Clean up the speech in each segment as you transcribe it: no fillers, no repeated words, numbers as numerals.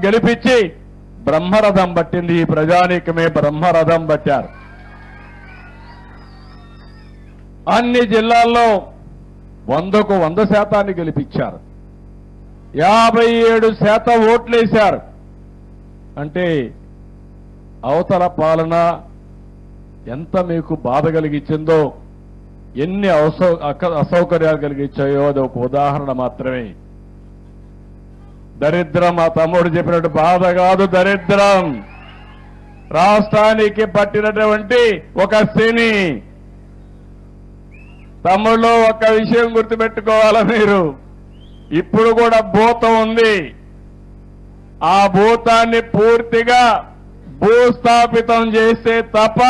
గెలిపించి బ్రహ్మరథం పట్టింది. ఈ ప్రజానీకమే బ్రహ్మరథం పట్టారు. అన్ని జిల్లాల్లో 100కు 100% గెలిపించారు. 57% ఓట్లేశారు. అంటే అవతల పాలన ఎంత మీకు బాధ కలిగించిందో, ఎన్ని అసౌకర్యాలు కలిగించాయో అది ఒక ఉదాహరణ మాత్రమే. దరిద్రం మా తమ్ముడు చెప్పినట్టు బాధ కాదు, దరిద్రం రాష్ట్రానికి పట్టినటువంటి ఒక శని. తమ్ముళ్ళు ఒక విషయం గుర్తుపెట్టుకోవాలా మీరు, ఇప్పుడు కూడా భూతం ఉంది. ఆ భూతాన్ని పూర్తిగా భూస్థాపితం చేస్తే తప్ప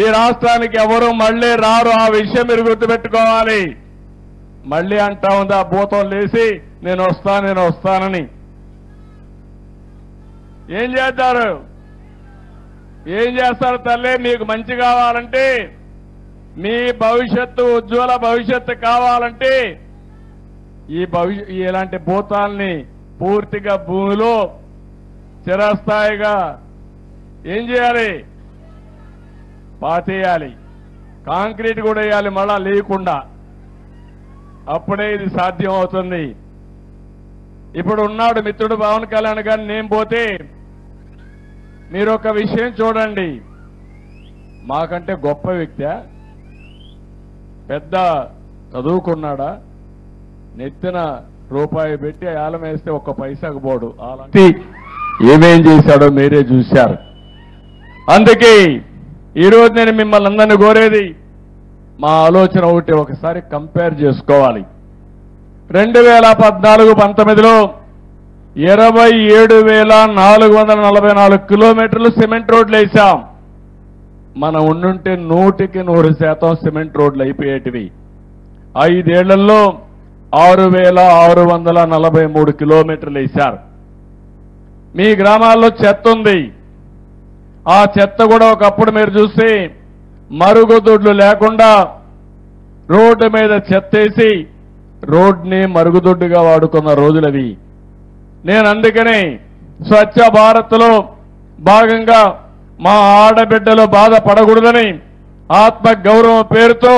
ఈ రాష్ట్రానికి ఎవరు మళ్లీ రారు. ఆ విషయం మీరు గుర్తుపెట్టుకోవాలి. మళ్లీ అంటా ఉంది ఆ భూతం లేచి నేను వస్తానని. ఏం చేస్తారు? ఏం చేస్తారు తల్లి? మీకు మంచి కావాలంటే, మీ భవిష్యత్తు ఉజ్వల భవిష్యత్తు కావాలంటే ఇలాంటి భూతాల్ని పూర్తిగా భూమిలో చిరస్థాయిగా ఏం చేయాలి? పాతేయాలి. కాంక్రీట్ కూడా వేయాలి మళ్ళా లేకుండా. అప్పుడే ఇది సాధ్యం అవుతుంది. ఇప్పుడు ఉన్నాడు మిత్రుడు పవన్ కళ్యాణ్ గారు. నేను పోతే మీరు ఒక విషయం చూడండి, మాకంటే గొప్ప వ్యక్తి, పెద్ద చదువుకున్నాడా, నెత్తిన రూపాయి పెట్టి ఆలం వేస్తే ఒక్క పైసాకు పోడు. అలాంటి ఏమేం చేశాడో మీరే చూశారు. అందుకే ఈరోజు నేను మిమ్మల్ని అందరినీ కోరేది, మా ఆలోచన ఒకటి, ఒకసారి కంపేర్ చేసుకోవాలి. 2014-19లో 27,444 కిలోమీటర్లు సిమెంట్ రోడ్లు వేశాం. మనం ఉండుంటే 100% సిమెంట్ రోడ్లు అయిపోయేటివి. 5 ఏళ్లలో 6,643 కిలోమీటర్లు వేశారు. మీ గ్రామాల్లో చెత్త ఉంది. ఆ చెత్త కూడా ఒకప్పుడు మీరు చూస్తే మరుగుదొడ్లు లేకుండా రోడ్డు మీద చెత్తేసి రోడ్ని మరుగుదొడ్డుగా వాడుకున్న రోజులవి. నేను అందుకనే స్వచ్ఛ భారత్లో భాగంగా మా ఆడబిడ్డలు బాధపడకూడదని ఆత్మ గౌరవం పేరుతో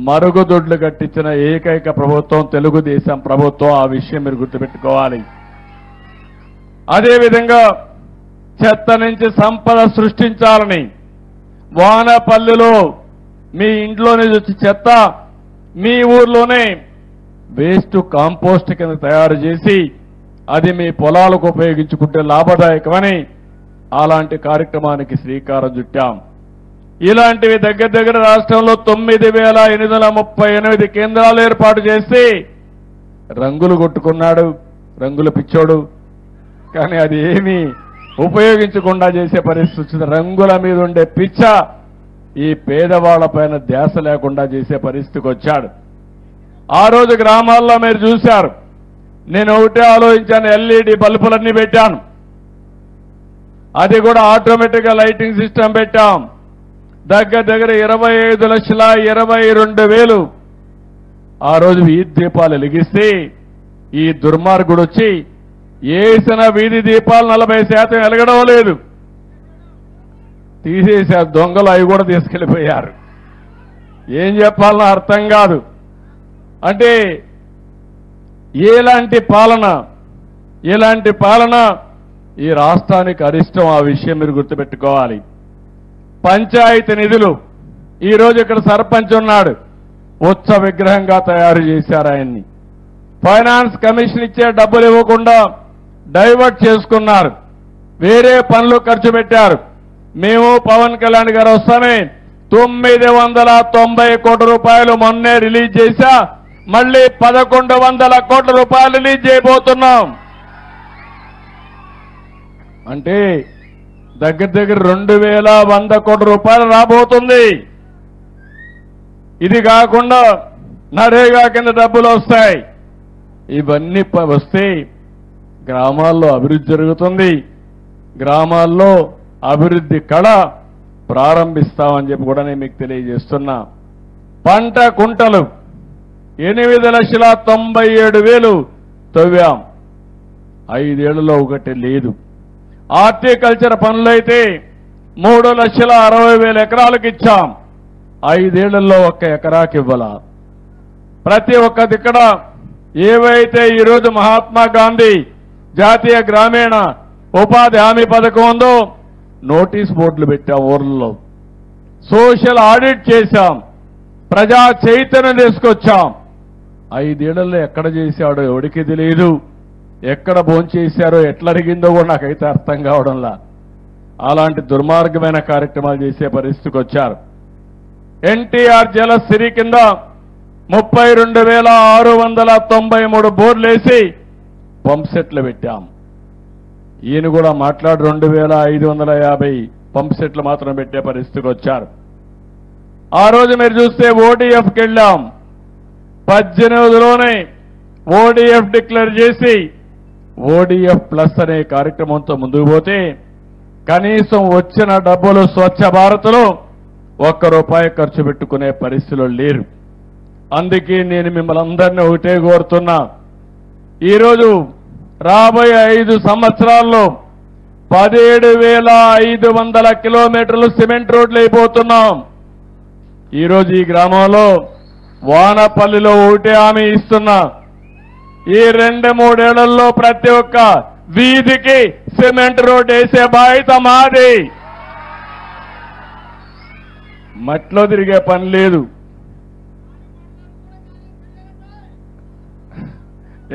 మరుగుదొడ్లు కట్టించిన ఏకైక ప్రభుత్వం తెలుగుదేశం ప్రభుత్వం. ఆ విషయం మీరు గుర్తుపెట్టుకోవాలి. అదేవిధంగా చెత్త నుంచి సంపద సృష్టించాలని వానపల్లిలో మీ ఇంట్లోనే వచ్చి చెత్త మీ ఊర్లోనే వేస్ట్ కాంపోస్ట్ కింద తయారు చేసి అది మీ పొలాలకు ఉపయోగించుకుంటే లాభదాయకమని అలాంటి కార్యక్రమానికి శ్రీకారం చుట్టాం. ఇలాంటివి దగ్గర రాష్ట్రంలో 9,838 కేంద్రాలు ఏర్పాటు చేసి రంగులు కొట్టుకున్నాడు, రంగుల పిచ్చోడు. కానీ అది ఏమీ ఉపయోగించకుండా చేసే పరిస్థితి వచ్చింది. రంగుల మీద ఉండే పిచ్చ ఈ పేదవాళ్లపైన ధ్యాస లేకుండా చేసే పరిస్థితికి వచ్చాడు. ఆ రోజు గ్రామాల్లో మీరు చూశారు, నేను ఒకటే ఆలోచించాను, ఎల్ఈడి బల్బులన్నీ పెట్టాను. అది కూడా ఆటోమేటిక్గా లైటింగ్ సిస్టమ్ పెట్టాం. దగ్గర 25,22,000 ఆ రోజు వీధి దీపాలు వెలిగిస్తే ఈ దుర్మార్గుడు వచ్చి వేసిన వీధి దీపాలు 40% వెలగడం లేదు, తీసేశారు. దొంగలు అవి కూడా తీసుకెళ్లిపోయారు. ఏం చెప్పాలనో అర్థం కాదు. అంటే ఎలాంటి పాలన ఈ రాష్ట్రానికి అరిష్టం. ఆ విషయం మీరు గుర్తుపెట్టుకోవాలి. పంచాయతీ నిధులు ఈరోజు ఇక్కడ సర్పంచ్ ఉన్నాడు, ఉత్స విగ్రహంగా తయారు చేశారు ఆయన్ని. ఫైనాన్స్ కమిషన్ ఇచ్చే డబ్బులు ఇవ్వకుండా డైవర్ట్ చేసుకున్నారు, వేరే పనులు ఖర్చు పెట్టారు. మేము పవన్ కళ్యాణ్ గారు వస్తానే 990 కోట్ల రూపాయలు మొన్నే రిలీజ్ చేశా, మళ్ళీ 1,100 కోట్ల రూపాయలు రిలీజ్ చేయబోతున్నాం. అంటే దగ్గర 2,100 కోట్ల రూపాయలు రాబోతుంది. ఇది కాకుండా నరేగా కింద డబ్బులు వస్తాయి. ఇవన్నీ వస్తే గ్రామాల్లో అభివృద్ధి జరుగుతుంది. గ్రామాల్లో అభివృద్ధి కళ ప్రారంభిస్తామని చెప్పి కూడా నేను మీకు తెలియజేస్తున్నా. పంట కుంటలు 8,97,000 తవ్వాం. 5 ఏళ్లలో ఒకటి లేదు. హార్టికల్చర్ పనులైతే 3,60,000 ఎకరాలకు ఇచ్చాం. 5 ఏళ్లలో 1 ఎకరాకి ఇవ్వాల. ప్రతి ఒక్క దిక్కడ ఏవైతే ఈరోజు మహాత్మా గాంధీ జాతీయ గ్రామీణ ఉపాధి హామీ పథకం ఉందో నోటీస్ బోర్డులు పెట్టాం. ఊర్లలో సోషల్ ఆడిట్ చేశాం. ప్రజా చైతన్యం తీసుకొచ్చాం. 5 ఏళ్లలో ఎక్కడ చేశాడో ఎవడికి తెలియదు. ఎక్కడ భోంచేశారో ఎట్లా అరిగిందో కూడా నాకైతే అర్థం కావడంలా. అలాంటి దుర్మార్గమైన కార్యక్రమాలు చేసే పరిస్థితికి వచ్చారు. ఎన్టీఆర్ జలసిరి కింద 32,693 బోర్లేసి పంప్సెట్లు పెట్టాం. ఈయన కూడా మాట్లాడి 2,550 పంప్సెట్లు మాత్రం పెట్టే పరిస్థితికి వచ్చారు. ఆ రోజు మీరు చూస్తే ఓడిఎఫ్కి వెళ్ళాం. 18లోనే ఓడిఎఫ్ డిక్లేర్ చేసి ఓడిఎఫ్ ప్లస్ అనే కార్యక్రమంతో ముందుకు పోతే కనీసం వచ్చిన డబ్బులు స్వచ్ఛ భారత్లో ₹1 ఖర్చు పెట్టుకునే పరిస్థితులు లేరు. అందుకే నేను మిమ్మల్ని అందరినీ ఒకటే కోరుతున్నా, ఈరోజు రాబోయే 5 సంవత్సరాల్లో 17,500 కిలోమీటర్లు సిమెంట్ రోడ్లు అయిపోతున్నాం. ఈరోజు ఈ గ్రామంలో వానపల్లిలో ఒకటే హామీ ఇస్తున్నా, ఈ 2-3 ఏళ్లలో ప్రతి ఒక్క వీధికి సిమెంట్ రోడ్ వేసే బాధ్యత మాది. మట్లో తిరిగే పని లేదు.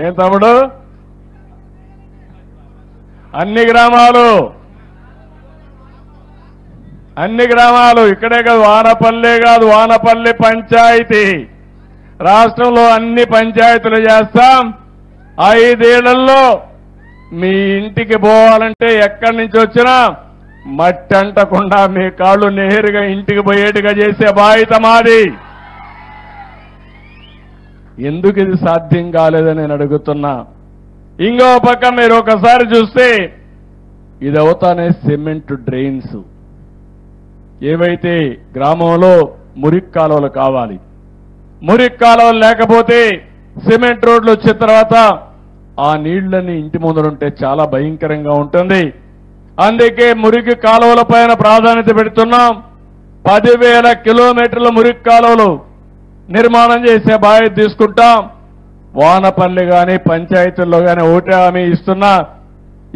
ఏం తమ్ముడు? అన్ని గ్రామాలు ఇక్కడే కాదు, వానపల్లె కాదు, వానపల్లి పంచాయతీ రాష్ట్రంలో అన్ని పంచాయతీలు చేస్తాం. 5 ఏళ్లలో మీ ఇంటికి పోవాలంటే ఎక్కడి నుంచి వచ్చినా మట్టి అంటకుండా మీ కాళ్ళు నేరుగా ఇంటికి పోయేట్టుగా చేసే బాధ్యత మాది. ఎందుకు ఇది సాధ్యం కాలేదని నేను అడుగుతున్నా. ఇంకో పక్క మీరు ఒకసారి చూస్తే ఇది అవుతానే సిమెంట్ డ్రైన్స్, ఏవైతే గ్రామంలో మురికి కాలువలు కావాలి, మురికి కాలువలు లేకపోతే సిమెంట్ రోడ్లు వచ్చిన తర్వాత ఆ నీళ్లన్నీ ఇంటి ముందరుంటే చాలా భయంకరంగా ఉంటుంది. అందుకే మురికి కాలువల పైన ప్రాధాన్యత పెడుతున్నాం. 10,000 కిలోమీటర్ల మురికి కాలువలు నిర్మాణం చేసే బాధ్యత తీసుకుంటాం. వానపల్లి కానీ పంచాయతీల్లో కానీ ఒకటే హామీ ఇస్తున్నా,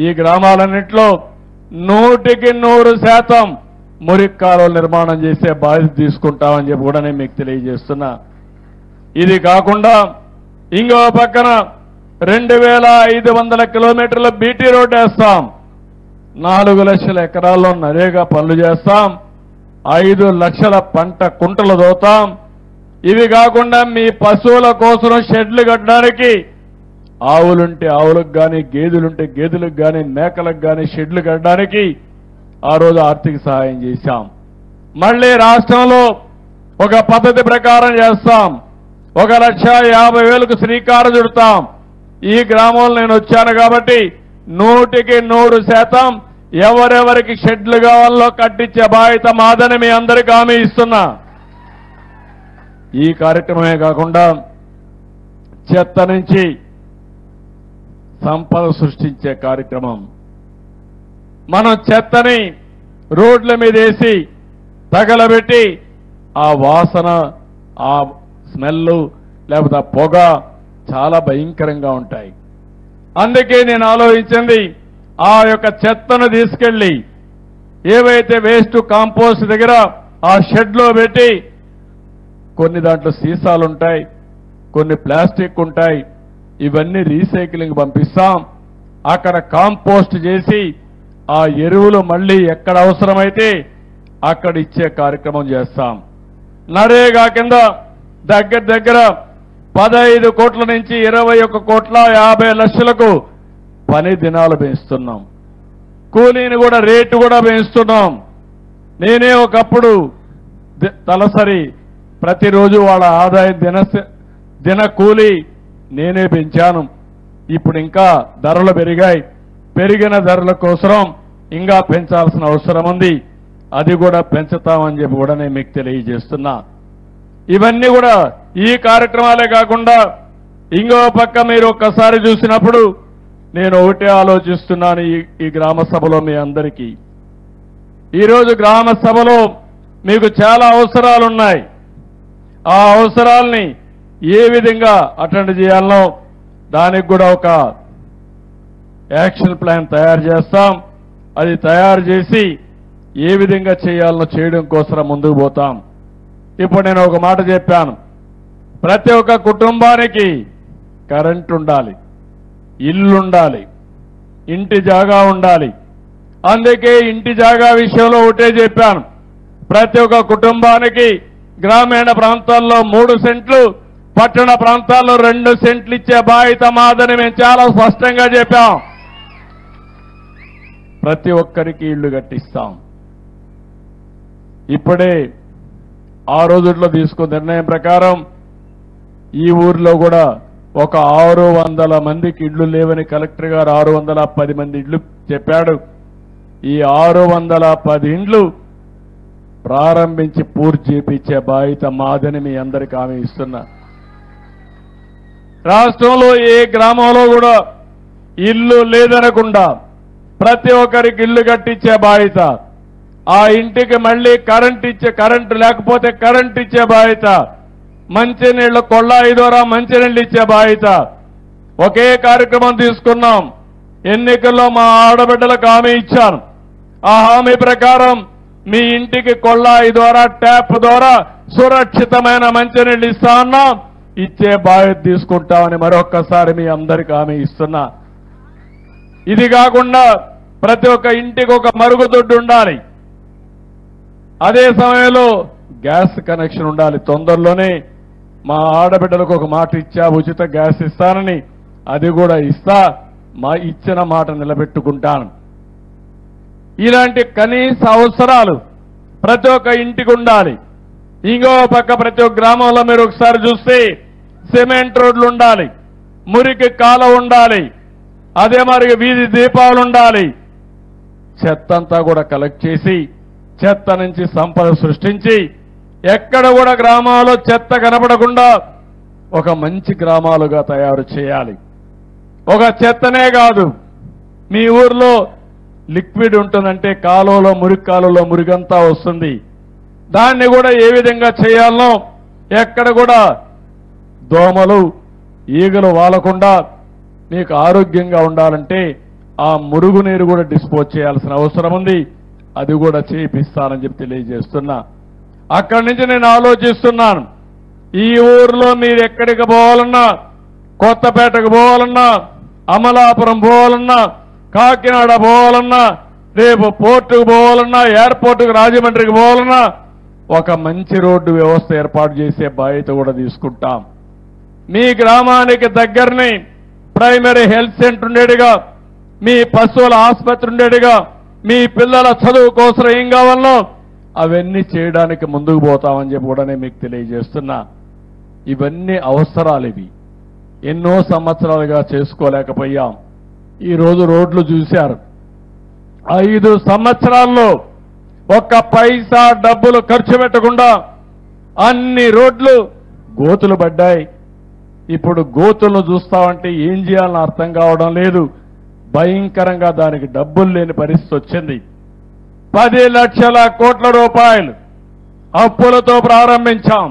ఈ గ్రామాలన్నింటిలో 100% మురికి కాలువలు నిర్మాణం చేసే బాధ్యత తీసుకుంటామని చెప్పి కూడా నేను మీకు తెలియజేస్తున్నా. ఇది కాకుండా ఇంకో పక్కన 2,500 కిలోమీటర్ల బీటీ రోడ్డు వేస్తాం. 4 లక్షల ఎకరాల్లో నరేగా పనులు చేస్తాం. 5 లక్షల పంట కుంటలు దోతాం. ఇవి కాకుండా మీ పశువుల కోసం షెడ్లు కట్టడానికి ఆవులుంటే ఆవులకు కానీ, గేదెలుంటే గేదెలకు కానీ, మేకలకు కానీ షెడ్లు కట్టడానికి ఆ రోజు ఆర్థిక సహాయం చేశాం. మళ్ళీ రాష్ట్రంలో ఒక పద్ధతి ప్రకారం చేస్తాం. 1,50,000కు శ్రీకారం చుడతాం. ఈ గ్రామంలో నేను వచ్చాను కాబట్టి 100% ఎవరెవరికి షెడ్లు కావాలో కట్టించే బాధ్యత మాదని మీ అందరికీ హామీ ఇస్తున్నా. ఈ కార్యక్రమమే కాకుండా చెత్త నుంచి సంపద సృష్టించే కార్యక్రమం. మనం చెత్తని రోడ్ల మీద వేసి తగలబెట్టి ఆ వాసన, ఆ స్మెల్ లేకపోతే ఆ పొగ చాలా భయంకరంగా ఉంటాయి. అందుకే నేను ఆలోచించింది, ఆ యొక్క చెత్తను తీసుకెళ్లి ఏవైతే వేస్ట్ కాంపోస్ట్ దగ్గర ఆ షెడ్లో పెట్టి, కొన్ని దాంట్లో సీసాలు ఉంటాయి, కొన్ని ప్లాస్టిక్ ఉంటాయి, ఇవన్నీ రీసైక్లింగ్ పంపిస్తాం. అక్కడ కాంపోస్ట్ చేసి ఆ ఎరువులు మళ్ళీ ఎక్కడ అవసరమైతే అక్కడ ఇచ్చే కార్యక్రమం చేస్తాం. నరేగా కింద దగ్గర 15 కోట్ల నుంచి 21,50,00,000 పని దినాలు పెంచుతున్నాం. కూలీని కూడా రేటు కూడా పెంచుతున్నాం. నేనే ఒకప్పుడు తలసరి ప్రతిరోజు వాళ్ళ ఆదాయం దిన కూలీ నేనే పెంచాను. ఇప్పుడు ఇంకా ధరలు పెరిగాయి. పెరిగిన ధరల కోసం ఇంకా పెంచాల్సిన అవసరం ఉంది. అది కూడా పెంచుతామని చెప్పి కూడా నేను మీకు తెలియజేస్తున్నా. ఇవన్నీ కూడా ఈ కార్యక్రమాలే కాకుండా ఇంకో పక్క మీరు ఒక్కసారి చూసినప్పుడు నేను ఒకటే ఆలోచిస్తున్నాను ఈ గ్రామ సభలో మీ అందరికీ. ఈరోజు గ్రామ సభలో మీకు చాలా అవసరాలున్నాయి. ఆ అవసరాల్ని ఏ విధంగా అటెండ్ చేయాలనో దానికి కూడా ఒక యాక్షన్ ప్లాన్ తయారు చేస్తాం. అది తయారు చేసి ఏ విధంగా చేయాలనో చేయడం కోసం ముందుకు పోతాం. ఇప్పుడు నేను ఒక మాట చెప్పాను, ప్రతి ఒక్క కుటుంబానికి కరెంట్ ఉండాలి, ఇల్లు ఉండాలి, ఇంటి జాగా ఉండాలి. అందుకే ఇంటి జాగా విషయంలో ఒకటే చెప్పాను, ప్రతి ఒక్క కుటుంబానికి గ్రామీణ ప్రాంతాల్లో 3 సెంట్లు, పట్టణ ప్రాంతాల్లో 2 సెంట్లు ఇచ్చే బాధ్యత మాదని మేము చాలా స్పష్టంగా చెప్పాం. ప్రతి ఒక్కరికి ఇళ్లు కట్టిస్తాం. ఇప్పుడే ఆ రోజుల్లో తీసుకున్న నిర్ణయం ప్రకారం ఈ ఊర్లో కూడా ఒక 600 మందికి ఇళ్లు లేవని కలెక్టర్ గారు 610 మంది ఇళ్లు చెప్పాడు. ఈ 610 ఇండ్లు ప్రారంభించి పూర్తి చేపించే బాధ్యత మాదని మీ అందరికీ హామీ ఇస్తున్నా. రాష్ట్రంలో ఏ గ్రామంలో కూడా ఇల్లు లేదనకుండా ప్రతి ఒక్కరికి ఇల్లు కట్టించే బాధ్యత, ఆ ఇంటికి మళ్ళీ కరెంటు లేకపోతే కరెంట్ ఇచ్చే బాధ్యత, మంచినీళ్ల కొళ్ళాయి ద్వారా మంచినీళ్ళు ఇచ్చే బాధ్యత. ఒకే కార్యక్రమం తీసుకున్నాం. ఎన్నికల్లో మా ఆడబిడ్డలకు హామీ ఇచ్చాను. ఆ హామీ ప్రకారం మీ ఇంటికి కొళ్ళాయి ద్వారా ట్యాప్ ద్వారా సురక్షితమైన మంచినీళ్ళు ఇస్తా ఉన్నాం. ఇచ్చే బాధ్యత తీసుకుంటామని మరొక్కసారి మీ అందరికీ హామీ ఇస్తున్నా. ఇది కాకుండా ప్రతి ఒక్క ఇంటికి ఒక మరుగుదొడ్డు ఉండాలి. అదే సమయంలో గ్యాస్ కనెక్షన్ ఉండాలి. తొందరలోనే మా ఆడబిడ్డలకు ఒక మాట ఇచ్చా, ఉచిత గ్యాస్ ఇస్తానని. అది కూడా ఇస్తా, మా ఇచ్చిన మాట నిలబెట్టుకుంటాను. ఇలాంటి కనీస అవసరాలు ప్రతి ఒక్క ఇంటికి ఉండాలి. ఇంకో పక్క ప్రతి ఒక్క గ్రామంలో మీరు ఒకసారి చూస్తే సిమెంట్ రోడ్లు ఉండాలి, మురికి కాలువ ఉండాలి, అదే మరి వీధి దీపాలు ఉండాలి. చెత్తంతా కూడా కలెక్ట్ చేసి చెత్త నుంచి సంపద సృష్టించి ఎక్కడ కూడా గ్రామాల్లో చెత్త కనపడకుండా ఒక మంచి గ్రామాలుగా తయారు చేయాలి. ఒక చెత్తనే కాదు, మీ ఊర్లో లిక్విడ్ ఉంటుందంటే కాలువలో మురికి కాలువలో మురిగంతా వస్తుంది. దాన్ని కూడా ఏ విధంగా చేయాలనో, ఎక్కడ కూడా దోమలు ఈగలు వాలకుండా మీకు ఆరోగ్యంగా ఉండాలంటే ఆ మురుగునీరు కూడా డిస్పోజ్ చేయాల్సిన అవసరం ఉంది. అది కూడా చేపిస్తానని చెప్పి తెలియజేస్తున్నా. అక్కడి నుంచి నేను ఆలోచిస్తున్నాను, ఈ ఊర్లో మీరు ఎక్కడికి పోవాలన్నా, కొత్తపేటకు పోవాలన్నా, అమలాపురం పోవాలన్నా, కాకినాడ పోవాలన్నా, రేపు పోర్టుకు పోవాలన్నా, ఎయిర్పోర్టుకు రాజమండ్రికి పోవాలన్నా ఒక మంచి రోడ్డు వ్యవస్థ ఏర్పాటు చేసే బాధ్యత కూడా తీసుకుంటాం. మీ గ్రామానికి దగ్గరని ప్రైమరీ హెల్త్ సెంటర్ ఉండేట్టుగా, మీ పశువుల ఆసుపత్రి ఉండేట్టుగా, మీ పిల్లల చదువు కోసం ఏం కావాలనో అవన్నీ చేయడానికి ముందుకు పోతామని చెప్పి కూడా నేను మీకు తెలియజేస్తున్నా. ఇవన్నీ అవసరాలు. ఇవి ఎన్నో సంవత్సరాలుగా చేసుకోలేకపోయాం. ఈరోజు రోడ్లు చూశారు. 5 సంవత్సరాల్లో ఒక్క పైసా డబ్బులు ఖర్చు పెట్టకుండా అన్ని రోడ్లు గోతులు పడ్డాయి. ఇప్పుడు గోతులను చూస్తామంటే ఏం చేయాలని అర్థం కావడం లేదు. భయంకరంగా దానికి డబ్బులు లేని పరిస్థితి వచ్చింది. 10 లక్షల కోట్ల రూపాయలు అప్పులతో ప్రారంభించాం.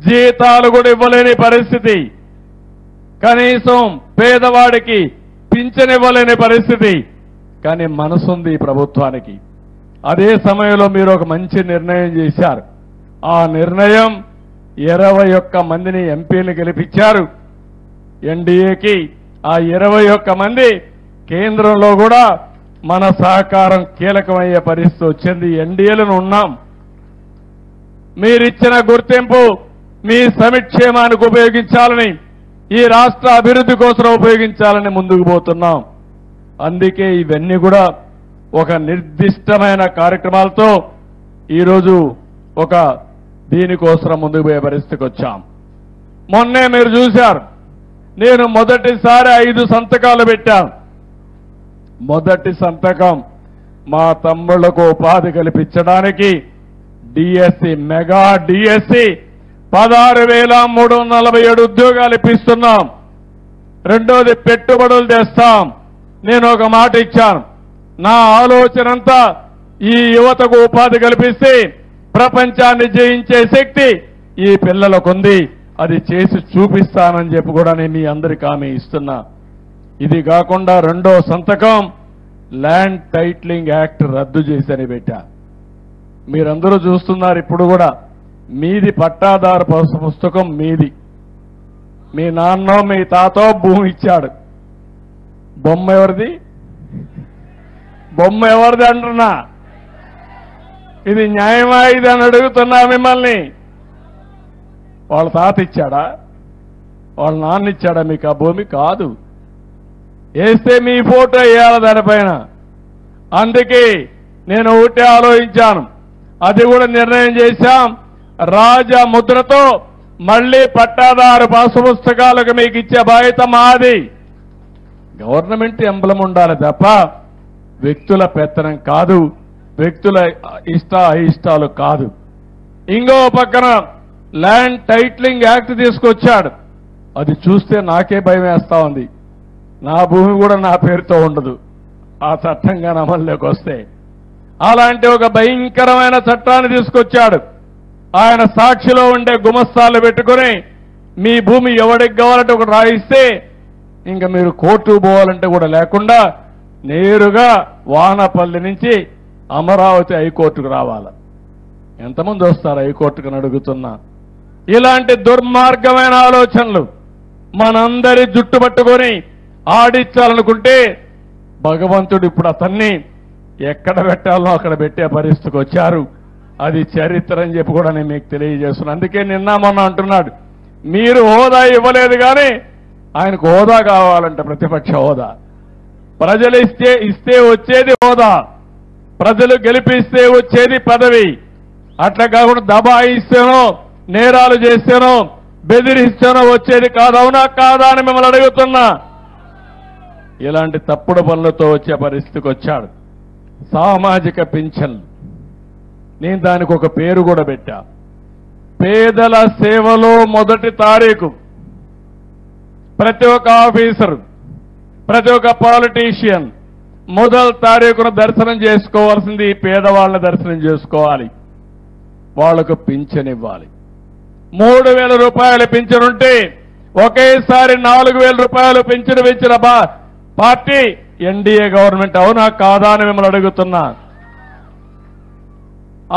జీతాలు కూడా ఇవ్వలేని పరిస్థితి, కనీసం పేదవాడికి పింఛన్ ఇవ్వలేని పరిస్థితి. కానీ మనసుంది ఈ ప్రభుత్వానికి. అదే సమయంలో మీరు ఒక మంచి నిర్ణయం చేశారు. ఆ నిర్ణయం 21 మందిని ఎంపీలు గెలిపించారు ఎన్డీఏకి. ఆ 21 మంది కేంద్రంలో కూడా మన సహకారం కీలకమయ్యే పరిస్థితి వచ్చింది. ఎన్డీఏలను ఉన్నాం. మీరిచ్చిన గుర్తింపు మీ సంక్షేమానికి ఉపయోగించాలని, ఈ రాష్ట్ర అభివృద్ధి కోసం ఉపయోగించాలని ముందుకు పోతున్నాం. అందుకే ఇవన్నీ కూడా ఒక నిర్దిష్టమైన కార్యక్రమాలతో ఈరోజు ఒక దీనికోసం ముందుకు పోయే పరిస్థితికి వచ్చాం. మొన్నే మీరు చూశారు, నేను మొదటిసారి 5 సంతకాలు పెట్టాను. మొదటి సంతకం మా తమ్ముళ్లకు ఉపాధి కల్పించడానికి డిఎస్సి, మెగా డిఎస్సి 16,347 ఉద్యోగాలు ఇప్పిస్తున్నాం. రెండోది పెట్టుబడులు తెస్తాం. నేను ఒక మాట ఇచ్చాను. నా ఆలోచనంతా ఈ యువతకు ఉపాధి కల్పిస్తే ప్రపంచాన్ని జయించే శక్తి ఈ పిల్లలకుంది. అది చేసి చూపిస్తానని చెప్పి కూడా నేను మీ అందరికీ హామీ ఇస్తున్నా. ఇది కాకుండా రెండో సంతకం ల్యాండ్ టైటిలింగ్ యాక్ట్ రద్దు చేసని పెట్టా. మీరందరూ చూస్తున్నారు. ఇప్పుడు కూడా మీది పట్టాదారు పుస్తకం మీది. మీ నాన్నో మీ తాతో భూమి ఇచ్చాడు. బొమ్మ ఎవరిది? బొమ్మ ఎవరిది అంటున్నా. ఇది న్యాయమా ఇది అని అడుగుతున్నా మిమ్మల్ని. వాళ్ళ తాత ఇచ్చాడా? వాళ్ళ నాన్న ఇచ్చాడా మీకు ఆ భూమి? కాదు. వేస్తే మీ ఫోటో వేయాలి దానిపైన. అందుకే నేను ఒకటే ఆలోచించాను. అది కూడా నిర్ణయం చేశాం. రాజా ముద్రతో మళ్లీ పట్టాదారు పాసు పుస్తకాలకు మీకు ఇచ్చే బాధ్యత మాది. గవర్నమెంట్ ఎంబ్లం ఉండాలి తప్ప వ్యక్తుల పెత్తనం కాదు, వ్యక్తుల అయిష్టాలు కాదు. ఇంకో పక్కన ల్యాండ్ టైటిలింగ్ యాక్ట్ తీసుకొచ్చాడు. అది చూస్తే నాకే భయం వేస్తా ఉంది. నా భూమి కూడా నా పేరుతో ఉండదు ఆ చట్టంగా అమల్లోకి వస్తే. అలాంటి ఒక భయంకరమైన చట్టాన్ని తీసుకొచ్చాడు. ఆయన సాక్షిలో ఉండే గుమస్తాలు పెట్టుకుని మీ భూమి ఎవడికి కావాలంటే ఒకటి రాయిస్తే ఇంకా మీరు కోర్టు పోవాలంటే కూడా లేకుండా నేరుగా వానపల్లి నుంచి అమరావతి హైకోర్టుకు రావాలి. ఎంతమంది వస్తారు హైకోర్టుకు అడుగుతున్నా. ఇలాంటి దుర్మార్గమైన ఆలోచనలు మనందరి జుట్టు పట్టుకొని ఆడించాలనుకుంటే భగవంతుడు ఇప్పుడు అతన్ని ఎక్కడ పెట్టాలో అక్కడ పెట్టే పరిస్థితికి వచ్చారు. అది చరిత్ర అని చెప్పి కూడా నేను మీకు తెలియజేస్తున్నాను. అందుకే నిన్న మొన్న అంటున్నాడు మీరు హోదా ఇవ్వలేదు కానీ ఆయనకు హోదా కావాలంట. ప్రతిపక్ష హోదా ప్రజలు ఇస్తే వచ్చేది హోదా, ప్రజలు గెలిపిస్తే వచ్చేది పదవి. అట్లా కాకుండా దబాయిస్తేనో నేరాలు చేస్తేనో బెదిరిస్తేనో వచ్చేది కాదు. అవునా కాదా అని మిమ్మల్ని అడుగుతున్నా. ఇలాంటి తప్పుడు పనులతో వచ్చే పరిస్థితికి వచ్చాడు. సామాజిక పింఛన్లు నేను దానికి ఒక పేరు కూడా పెట్టా. పేదల సేవలో మొదటి తారీఖు ప్రతి ఒక్క ఆఫీసర్, ప్రతి ఒక్క పాలిటీషియన్ మొదటి తారీఖున దర్శనం చేసుకోవాల్సింది పేదవాళ్ళని దర్శనం చేసుకోవాలి. వాళ్లకు పింఛన్ ఇవ్వాలి. 3,000 రూపాయల పింఛన్ ఉంటే ఒకేసారి 4,000 రూపాయలు పింఛను పెంచిన పార్టీ ఎన్డీఏ గవర్నమెంట్. అవునా కాదా అని మిమ్మల్ని అడుగుతున్నా.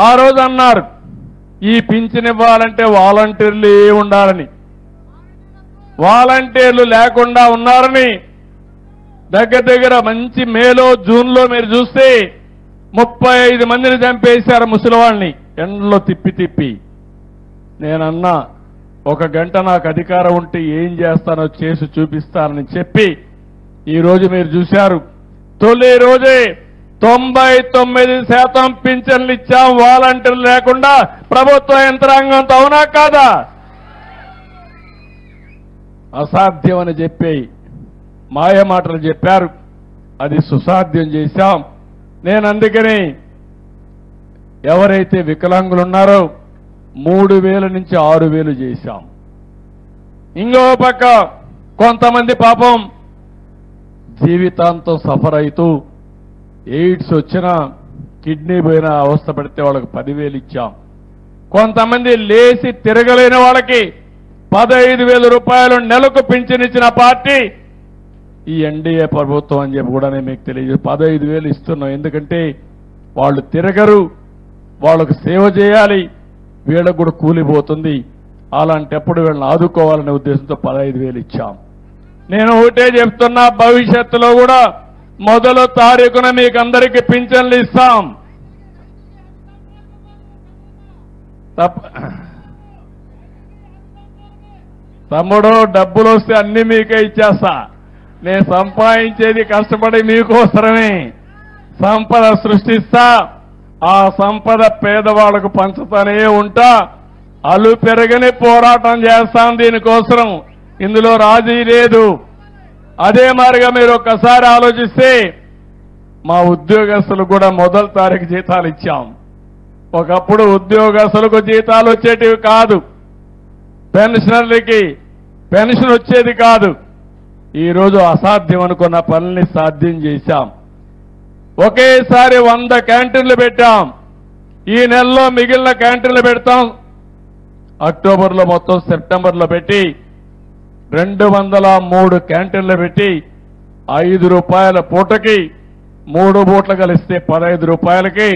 ఆ రోజు అన్నారు ఈ పింఛన్ ఇవ్వాలంటే వాలంటీర్లు ఉండాలని. వాలంటీర్లు లేకుండా ఉన్నారని దగ్గర మంచి మేలో జూన్లో మీరు చూస్తే 35 మందిని చంపేశారు ముసలివాళ్ళని ఎండలో తిప్పి. నేనన్నా 1 గంట నాకు అధికారం ఉంటే ఏం చేస్తానో చేసి చూపిస్తానని చెప్పి ఈరోజు మీరు చూశారు. తొలి రోజే 99% పింఛన్లు ఇచ్చాం వాలంటీర్లు లేకుండా ప్రభుత్వ యంత్రాంగంతో. అవునా కాదా? అసాధ్యం అని చెప్పి మాయ మాటలు చెప్పారు. అది సుసాధ్యం చేశాం. నేను అందుకని ఎవరైతే వికలాంగులు ఉన్నారో 3,000 నుంచి 6,000 చేశాం. ఇంకో పక్క కొంతమంది పాపం జీవితాంతం సఫర్ అవుతూ ఎయిడ్స్ వచ్చినా కిడ్నీ పోయినా అవస్థ పడితే వాళ్ళకి 10,000 ఇచ్చాం. కొంతమంది లేచి తిరగలేని వాళ్ళకి 15,000 రూపాయలు నెలకు పింఛన్ ఇచ్చిన పార్టీ ఈ ఎన్డీఏ ప్రభుత్వం అని చెప్పి కూడా నేను మీకు తెలియజేసి 15,000 ఇస్తున్నాం. ఎందుకంటే వాళ్ళు తిరగరు, వాళ్ళకు సేవ చేయాలి, వీళ్ళకు కూడా కూలిపోతుంది. అలాంటప్పుడు వీళ్ళని ఆదుకోవాలనే ఉద్దేశంతో 15,000 ఇచ్చాం. నేను ఒకటే చెప్తున్నా, భవిష్యత్తులో కూడా మొదటి తారీఖున మీకు అందరికీ పింఛన్లు ఇస్తాం. తమ్ముడు డబ్బులు వస్తే అన్ని మీకే ఇచ్చేస్తా. నేను సంపాదించేది కష్టపడి మీకోసరమే. సంపద సృష్టిస్తా, ఆ సంపద పేదవాళ్లకు పంచుతానే ఉంటా. అలు పెరగని పోరాటం చేస్తాం దీనికోసం. ఇందులో రాజీ లేదు. అదే మాదిరిగా మీరు ఒక్కసారి ఆలోచిస్తే మా ఉద్యోగస్తులకు కూడా మొదటి తారీఖు జీతాలు ఇచ్చాం. ఒకప్పుడు ఉద్యోగస్తులకు జీతాలు వచ్చేటివి కాదు, పెన్షనర్లకి పెన్షన్ వచ్చేది కాదు. ఈరోజు అసాధ్యం అనుకున్న పనుల్ని సాధ్యం చేశాం. ఒకేసారి 100 క్యాంటీన్లు పెట్టాం. ఈ నెలలో మిగిలిన క్యాంటీన్లు పెడతాం. అక్టోబర్లో మొత్తం సెప్టెంబర్లో పెట్టి 203 క్యాంటీన్లు పెట్టి 5 రూపాయల పూటకి 3 పూటలు కలిస్తే 15 రూపాయలకి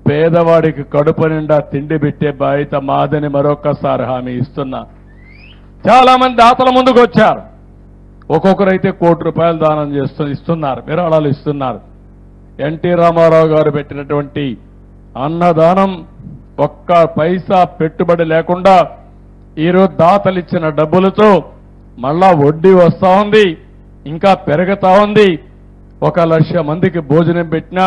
పేదవాడికి కడుపు నిండా తిండి పెట్టే బాధ్యత మాదని మరొక్కసారి హామీ ఇస్తున్నా. చాలా మంది దాతల ముందుకు వచ్చారు. ఒక్కొక్కరైతే ₹1 కోటి దానం ఇస్తున్నారు, విరాళాలు ఇస్తున్నారు. ఎన్టీ రామారావు గారు పెట్టినటువంటి అన్నదానం ఒక్క పైసా పెట్టుబడి లేకుండా ఈరోజు దాతలు ఇచ్చిన డబ్బులతో మళ్ళా వడ్డీ వస్తా ఉంది, ఇంకా పెరుగుతా ఉంది. 1,00,000 మందికి భోజనం పెట్టినా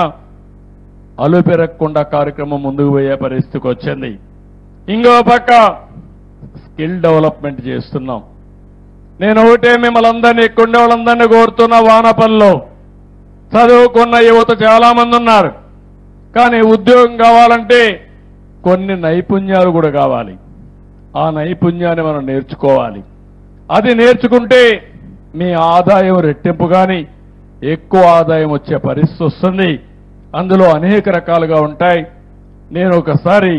అలుపెరగకుండా కార్యక్రమం ముందుకు పోయే పరిస్థితికి వచ్చింది. ఇంకో పక్క స్కిల్ డెవలప్మెంట్ చేస్తున్నాం. నేను ఒకటే మిమ్మల్ని అందరినీ ఎక్కుండే వాళ్ళందరినీ కోరుతున్న వానపల్లిలో చదువుకున్న యువత చాలా మంది ఉన్నారు. కానీ ఉద్యోగం కావాలంటే కొన్ని నైపుణ్యాలు కూడా కావాలి. ఆ నైపుణ్యాన్ని మనం నేర్చుకోవాలి. అది నేర్చుకుంటే మీ ఆదాయం రెట్టింపు కానీ ఎక్కువ ఆదాయం వచ్చే పరిస్థితి వస్తుంది. అందులో అనేక రకాలుగా ఉంటాయి. నేను ఒకసారి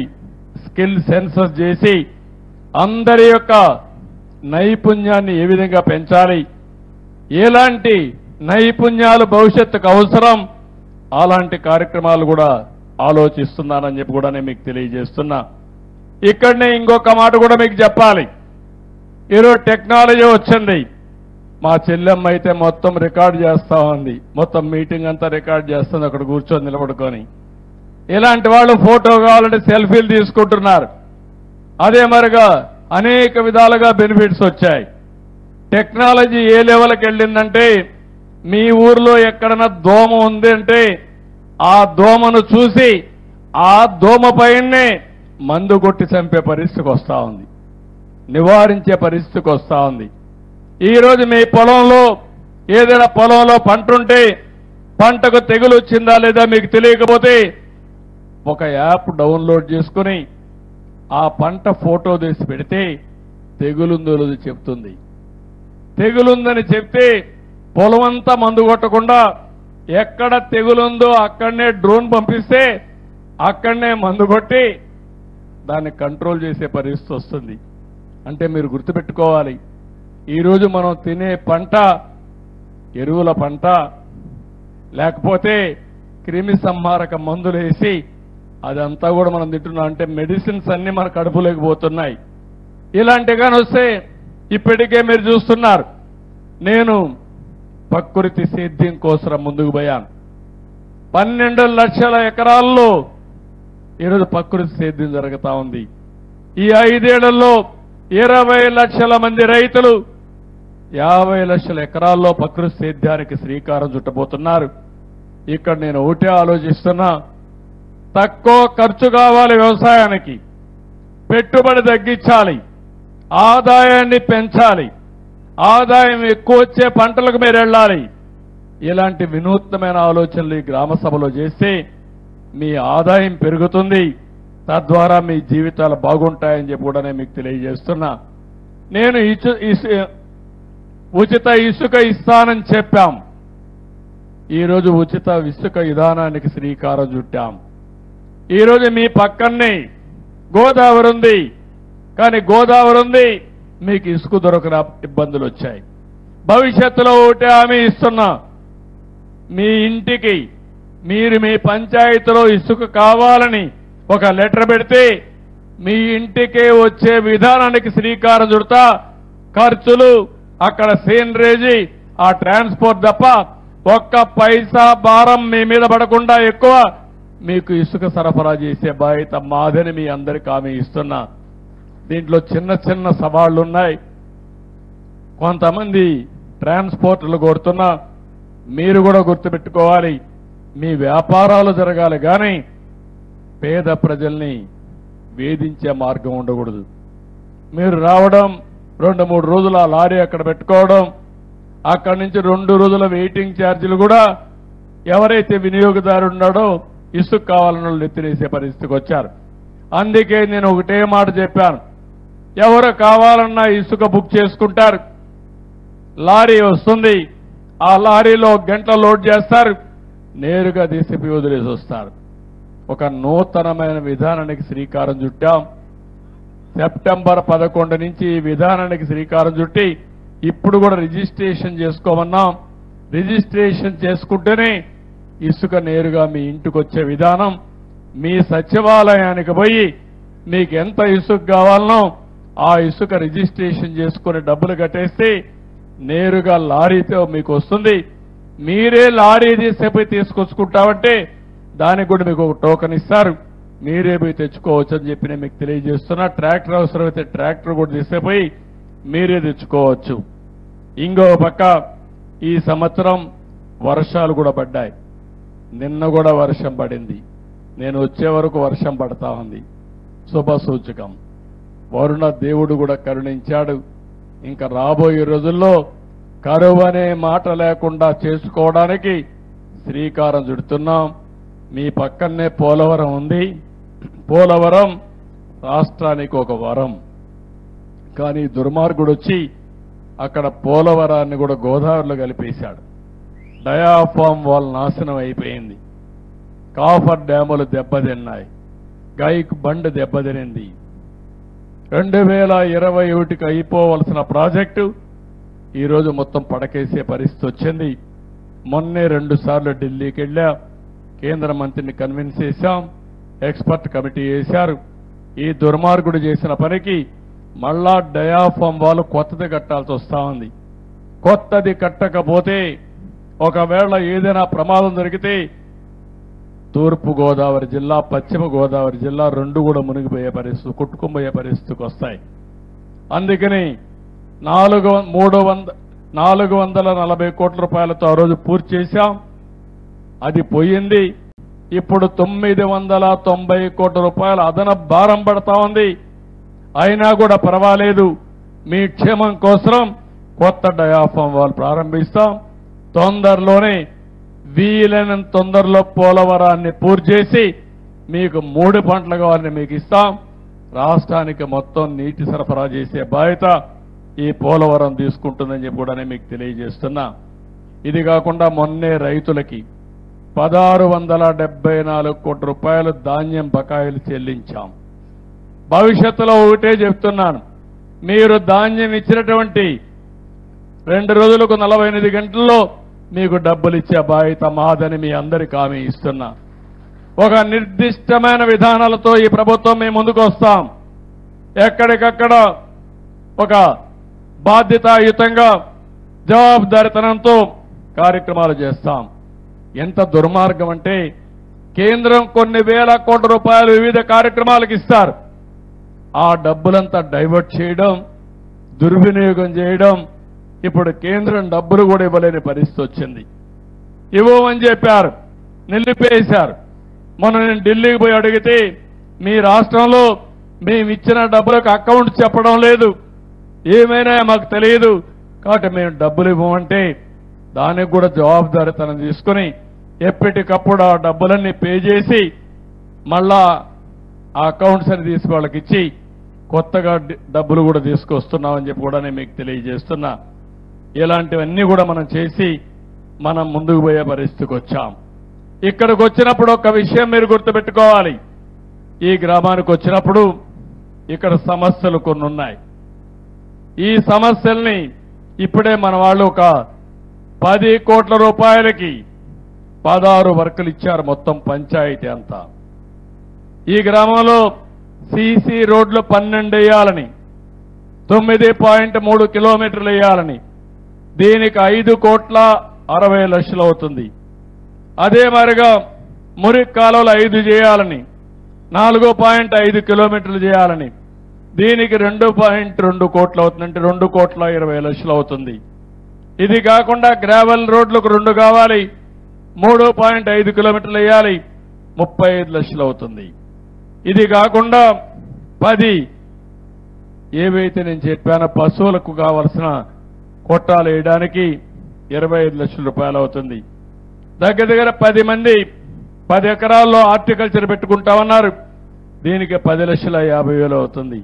స్కిల్ సెన్సస్ చేసి అందరి యొక్క నైపుణ్యాన్ని ఏ విధంగా పెంచాలి, ఎలాంటి నైపుణ్యాలు భవిష్యత్తుకు అవసరం, అలాంటి కార్యక్రమాలు కూడా ఆలోచిస్తున్నానని చెప్పి కూడా నేను మీకు తెలియజేస్తున్నా. ఇక్కడనే ఇంకొక మాట కూడా మీకు చెప్పాలి. ఈరోజు టెక్నాలజీ వచ్చింది. మా చెల్లెమ్మ అయితే మొత్తం రికార్డ్ చేస్తా ఉంది. మొత్తం మీటింగ్ అంతా రికార్డ్ చేస్తుంది అక్కడ కూర్చొని నిలబడుకొని. ఇలాంటి వాళ్ళు ఫోటో కావాలంటే సెల్ఫీలు తీసుకుంటున్నారు. అదే మరిగా అనేక విధాలుగా బెనిఫిట్స్ వచ్చాయి. టెక్నాలజీ ఏ లెవెల్కి వెళ్ళిందంటే మీ ఊర్లో ఎక్కడన్నా దోమ ఉంది అంటే ఆ దోమను చూసి ఆ దోమ పైనే మందు కొట్టి చంపే పరిస్థితికి వస్తూ ఉంది, నివారించే పరిస్థితికి వస్తూ ఉంది. ఈరోజు మీ పొలంలో ఏదైనా పొలంలో పంట ఉంటే పంటకు తెగులు వచ్చిందా లేదా మీకు తెలియకపోతే ఒక యాప్ డౌన్లోడ్ చేసుకుని ఆ పంట ఫోటో తీసి పెడితే తెగులుందో లేదో చెప్తుంది. తెగులుందని చెప్తే పొలమంతా మందు కొట్టకుండా ఎక్కడ తెగులుందో అక్కడనే డ్రోన్ పంపిస్తే అక్కడనే మందు కొట్టి దాన్ని కంట్రోల్ చేసే పరిస్థితి వస్తుంది. అంటే మీరు గుర్తుపెట్టుకోవాలి, ఈరోజు మనం తినే పంట ఎరువుల పంట, లేకపోతే క్రిమి సంహారక మందులు వేసి అదంతా కూడా మనం తింటున్నాం. అంటే మెడిసిన్స్ అన్ని మన కడుపులోకి పోతున్నాయి. ఇలాంటిగాని వస్తే ఇప్పటికే మీరు చూస్తున్నారు. నేను ప్రకృతి సేద్యం కోసం ముందుకు పోయాను. 12 లక్షల ఎకరాల్లో ఈరోజు ప్రకృతి సేద్యం జరుగుతా ఉంది. ఈ 5 ఏళ్లలో 20 లక్షల మంది రైతులు 50 లక్షల ఎకరాల్లో ప్రకృతి సేద్యానికి శ్రీకారం చుట్టబోతున్నారు. ఇక్కడ నేను ఒకటే ఆలోచిస్తున్నా, తక్కువ ఖర్చు కావాలి వ్యవసాయానికి, పెట్టుబడి తగ్గించాలి, ఆదాయాన్ని పెంచాలి, ఆదాయం ఎక్కువ వచ్చే పంటలకు మీరు వెళ్ళాలి. ఇలాంటి వినూత్నమైన ఆలోచనలు ఈ గ్రామ సభలో చేస్తే మీ ఆదాయం పెరుగుతుంది, తద్వారా మీ జీవితాలు బాగుంటాయని చెప్పి కూడా నేను మీకు తెలియజేస్తున్నా. నేను ఉచిత ఇసుక ఇస్తానని చెప్పాం. ఈరోజు ఉచిత ఇసుక విధానానికి శ్రీకారం చుట్టాం. ఈరోజు మీ పక్కనే గోదావరి ఉంది, కానీ గోదావరి ఉంది, మీకు ఇసుక దొరకన ఇబ్బందులు వచ్చాయి. భవిష్యత్తులో ఒకటే హామీ ఇస్తున్నా, మీ ఇంటికి మీరు మీ పంచాయతీలో ఇసుక కావాలని ఒక లెటర్ పెడితే మీ ఇంటికే వచ్చే విధానానికి శ్రీకారం చుడతా. ఖర్చులు అక్కడ సీనరేజీ ఆ ట్రాన్స్పోర్ట్ తప్ప ఒక్క పైసా భారం మీ మీద పడకుండా ఎక్కువ మీకు ఇసుక సరఫరా చేసే బాధ్యత మాదని మీ అందరికీ హామీ ఇస్తున్నా. దీంట్లో చిన్న చిన్న సవాళ్లు ఉన్నాయి. కొంతమంది ట్రాన్స్పోర్టర్లు కోరుతున్నా, మీరు కూడా గుర్తుపెట్టుకోవాలి, మీ వ్యాపారాలు జరగాలి కానీ పేద ప్రజల్ని వేధించే మార్గం ఉండకూడదు. మీరు రావడం 2-3 రోజులు ఆ లారీ అక్కడ పెట్టుకోవడం, అక్కడి నుంచి 2 రోజుల వెయిటింగ్ ఛార్జీలు కూడా ఎవరైతే వినియోగదారు ఉన్నాడో ఇసుక కావాలని వాళ్ళు ఎత్తినేసే పరిస్థితికి వచ్చారు. అందుకే నేను ఒకటే మాట చెప్పాను, ఎవరు కావాలన్నా ఇసుక బుక్ చేసుకుంటారు. లారీ వస్తుంది, ఆ లారీలో గంట లోడ్ చేస్తారు, నేరుగా తీసిపి వదిలేసి వస్తారు. ఒక నూతనమైన విధానానికి శ్రీకారం చుట్టాం. సెప్టెంబర్ 11 నుంచి ఈ విధానానికి శ్రీకారం చుట్టి ఇప్పుడు కూడా రిజిస్ట్రేషన్ చేసుకోమన్నాం. రిజిస్ట్రేషన్ చేసుకుంటేనే ఇసుక నేరుగా మీ ఇంటికి వచ్చే విధానం. మీ సచివాలయానికి పోయి మీకు ఎంత ఇసుక కావాలనో ఆ ఇసుక రిజిస్ట్రేషన్ చేసుకుని డబ్బులు కట్టేస్తే నేరుగా లారీతో మీకు వస్తుంది. మీరే లారీ తీసేపోయి తీసుకొచ్చుకుంటామంటే దానికి కూడా మీకు ఒక టోకెన్ ఇస్తారు, మీరే పోయి తెచ్చుకోవచ్చు అని చెప్పి నేను మీకు తెలియజేస్తున్నా. ట్రాక్టర్ అవసరమైతే ట్రాక్టర్ కూడా తీసేపోయి మీరే తెచ్చుకోవచ్చు. ఇంకో పక్క ఈ సంవత్సరం వర్షాలు కూడా పడ్డాయి. నిన్న కూడా వర్షం పడింది, నేను వచ్చే వరకు వర్షం పడతా ఉంది, శుభ సూచకం. వరుణ దేవుడు కూడా కరుణించాడు. ఇంకా రాబోయే రోజుల్లో కరువు అనే మాట లేకుండా చేసుకోవడానికి శ్రీకారం చుడుతున్నాం. మీ పక్కనే పోలవరం ఉంది. పోలవరం రాష్ట్రానికి ఒక వరం. కానీ దుర్మార్గుడు వచ్చి అక్కడ పోలవరాన్ని కూడా గోదావరిలో కలిపేశాడు. డయాఫామ్ వాల్ నాశనం అయిపోయింది, కాఫర్ డ్యాములు దెబ్బతిన్నాయి, గైక్ బండ్ దెబ్బతినింది. 2021కి అయిపోవలసిన ప్రాజెక్టు ఈరోజు మొత్తం పడకేసే పరిస్థితి వచ్చింది. మొన్నే 2 సార్లు ఢిల్లీకి వెళ్ళా, కేంద్ర మంత్రిని కన్విన్స్ చేశాం, ఎక్స్పర్ట్ కమిటీ వేశారు. ఈ దుర్మార్గుడు చేసిన పనికి మళ్ళా డయాఫామ్ వాళ్ళు కొత్తది కట్టాల్సి వస్తా ఉంది. కొత్తది కట్టకపోతే ఒకవేళ ఏదైనా ప్రమాదం జరిగితే తూర్పు గోదావరి జిల్లా, పశ్చిమ గోదావరి జిల్లా 2 కూడా మునిగిపోయే పరిస్థితి, కొట్టుకుపోయే పరిస్థితికి వస్తాయి. అందుకని 440 కోట్ల రూపాయలతో ఆ రోజు పూర్తి చేశాం, అది పోయింది. ఇప్పుడు 990 కోట్ల రూపాయల అదనపు భారం పడతా ఉంది. అయినా కూడా పర్వాలేదు, మీ క్షేమం కోసం కొత్త డయాఫామ్ వాల్ ప్రారంభిస్తాం. తొందరలోనే వీలైనంత తొందరలో పోలవరాన్ని పూర్తి చేసి మీకు 3 పంటలు కావాలని మీకు ఇస్తాం. రాష్ట్రానికి మొత్తం నీటి సరఫరా చేసే బాధ్యత ఈ పోలవరం తీసుకుంటుందని చెప్పి కూడా మీకు తెలియజేస్తున్నా. ఇది కాకుండా మొన్నే రైతులకి 1674 కోట్ల రూపాయలు ధాన్యం బకాయిలు చెల్లించాం. భవిష్యత్తులో ఒకటే చెప్తున్నాను, మీరు ధాన్యం ఇచ్చినటువంటి 2 రోజులకు 48 గంటల్లో మీకు డబ్బులు ఇచ్చే బాధ్యత మాదని మీ అందరికీ హామీ ఇస్తున్నా. ఒక నిర్దిష్టమైన విధానాలతో ఈ ప్రభుత్వం మేము ముందుకు వస్తాం. ఎక్కడికక్కడ ఒక బాధ్యతాయుతంగా జవాబుదారితనంతో కార్యక్రమాలు చేస్తాం. ఎంత దుర్మార్గం అంటే కేంద్రం కొన్ని వేల కోట్ల రూపాయలు వివిధ కార్యక్రమాలకు ఇస్తారు, ఆ డబ్బులంతా డైవర్ట్ చేయడం, దుర్వినియోగం చేయడం. ఇప్పుడు కేంద్రం డబ్బులు కూడా ఇవ్వలేని పరిస్థితి వచ్చింది. ఇవ్వమని చెప్పారు, నిలిపేశారు. మొన్న నేను ఢిల్లీకి పోయి అడిగితే మీ రాష్ట్రంలో మేము ఇచ్చిన డబ్బులకు అకౌంట్ చెప్పడం లేదు, ఏమైనా మాకు తెలియదు, కాబట్టి మేము డబ్బులు ఇవ్వమంటే దానికి కూడా జవాబుదారితనం తీసుకుని ఎప్పటికప్పుడు ఆ డబ్బులన్నీ పే చేసి మళ్ళా ఆ అకౌంట్స్ అని తీసి వాళ్ళకి ఇచ్చి కొత్తగా డబ్బులు కూడా తీసుకొస్తున్నామని చెప్పి కూడా నేను మీకు తెలియజేస్తున్నా. ఇలాంటివన్నీ కూడా మనం చేసి మనం ముందుకు పోయే పరిస్థితికి వచ్చాం. ఇక్కడికి వచ్చినప్పుడు ఒక విషయం మీరు గుర్తుపెట్టుకోవాలి, ఈ గ్రామానికి వచ్చినప్పుడు ఇక్కడ సమస్యలు కొన్ని ఉన్నాయి. ఈ సమస్యల్ని ఇప్పుడే మన వాళ్ళు ఒక 10 కోట్ల రూపాయలకి 16 వర్కులు ఇచ్చారు మొత్తం పంచాయతీ అంతా. ఈ గ్రామంలో సీసీ రోడ్లు 12 వేయాలని, 9.3 కిలోమీటర్లు వేయాలని, దీనికి 5,60,00,000 అవుతుంది. అదే మరిగా మురికి కాలువలు 5 చేయాలని, 4.5 కిలోమీటర్లు చేయాలని, దీనికి 2.2 కోట్లు అవుతుంది, అంటే 2,20,00,000 అవుతుంది. ఇది కాకుండా గ్రావెల్ రోడ్లకు 2 కావాలి, 3.5 కిలోమీటర్లు వేయాలి, 35 లక్షలు అవుతుంది. ఇది కాకుండా 10 ఏవైతే నేను చెప్పానో పశువులకు కావలసిన కొట్టాలు వేయడానికి 25 లక్షల రూపాయలు అవుతుంది. దగ్గర దగ్గర 10 మంది 10 ఎకరాల్లో హార్టికల్చర్ పెట్టుకుంటామన్నారు, దీనికి 10,50,000 అవుతుంది.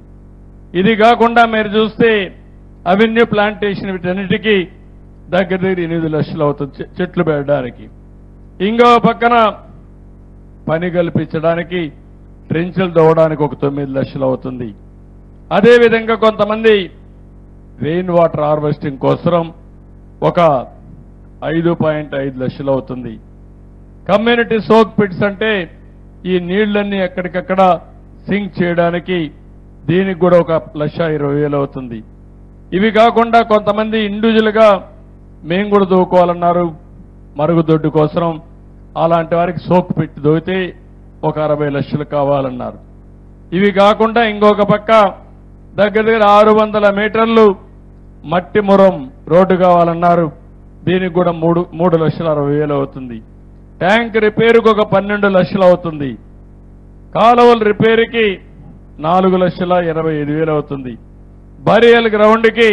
ఇది కాకుండా మీరు చూస్తే అవెన్యూ ప్లాంటేషన్ వీటన్నిటికీ దగ్గర 8 లక్షలు అవుతుంది చెట్లు పెట్టడానికి. ఇంకో పక్కన పని కల్పించడానికి ట్రెంచులు తవ్వడానికి ఒక 9 లక్షలు అవుతుంది. అదేవిధంగా కొంతమంది రెయిన్ వాటర్ హార్వెస్టింగ్ కోసం ఒక 5.5 లక్షలు అవుతుంది. కమ్యూనిటీ సోక్ పిట్స్ అంటే ఈ నీళ్లన్నీ ఎక్కడికక్కడ సింక్ చేయడానికి దీనికి కూడా ఒక 1,20,000 అవుతుంది. ఇవి కాకుండా కొంతమంది ఇండివిజువల్గా మేము కూడా దూకోవాలన్నారు మరుగుదొడ్డు కోసం. అలాంటి వారికి సోక్ పిట్ దోగితే ఒక 60 లక్షలు కావాలన్నారు. ఇవి కాకుండా ఇంకొక పక్క దగ్గర 600 మీటర్లు మట్టి మురం రోడ్డు కావాలన్నారు. దీనికి కూడా 3,60,000 అవుతుంది. ట్యాంక్ రిపేరుకు ఒక 12 లక్షలు అవుతుంది. కాలువల రిపేరుకి 4,25,000 అవుతుంది. బరియల్ గ్రౌండ్కి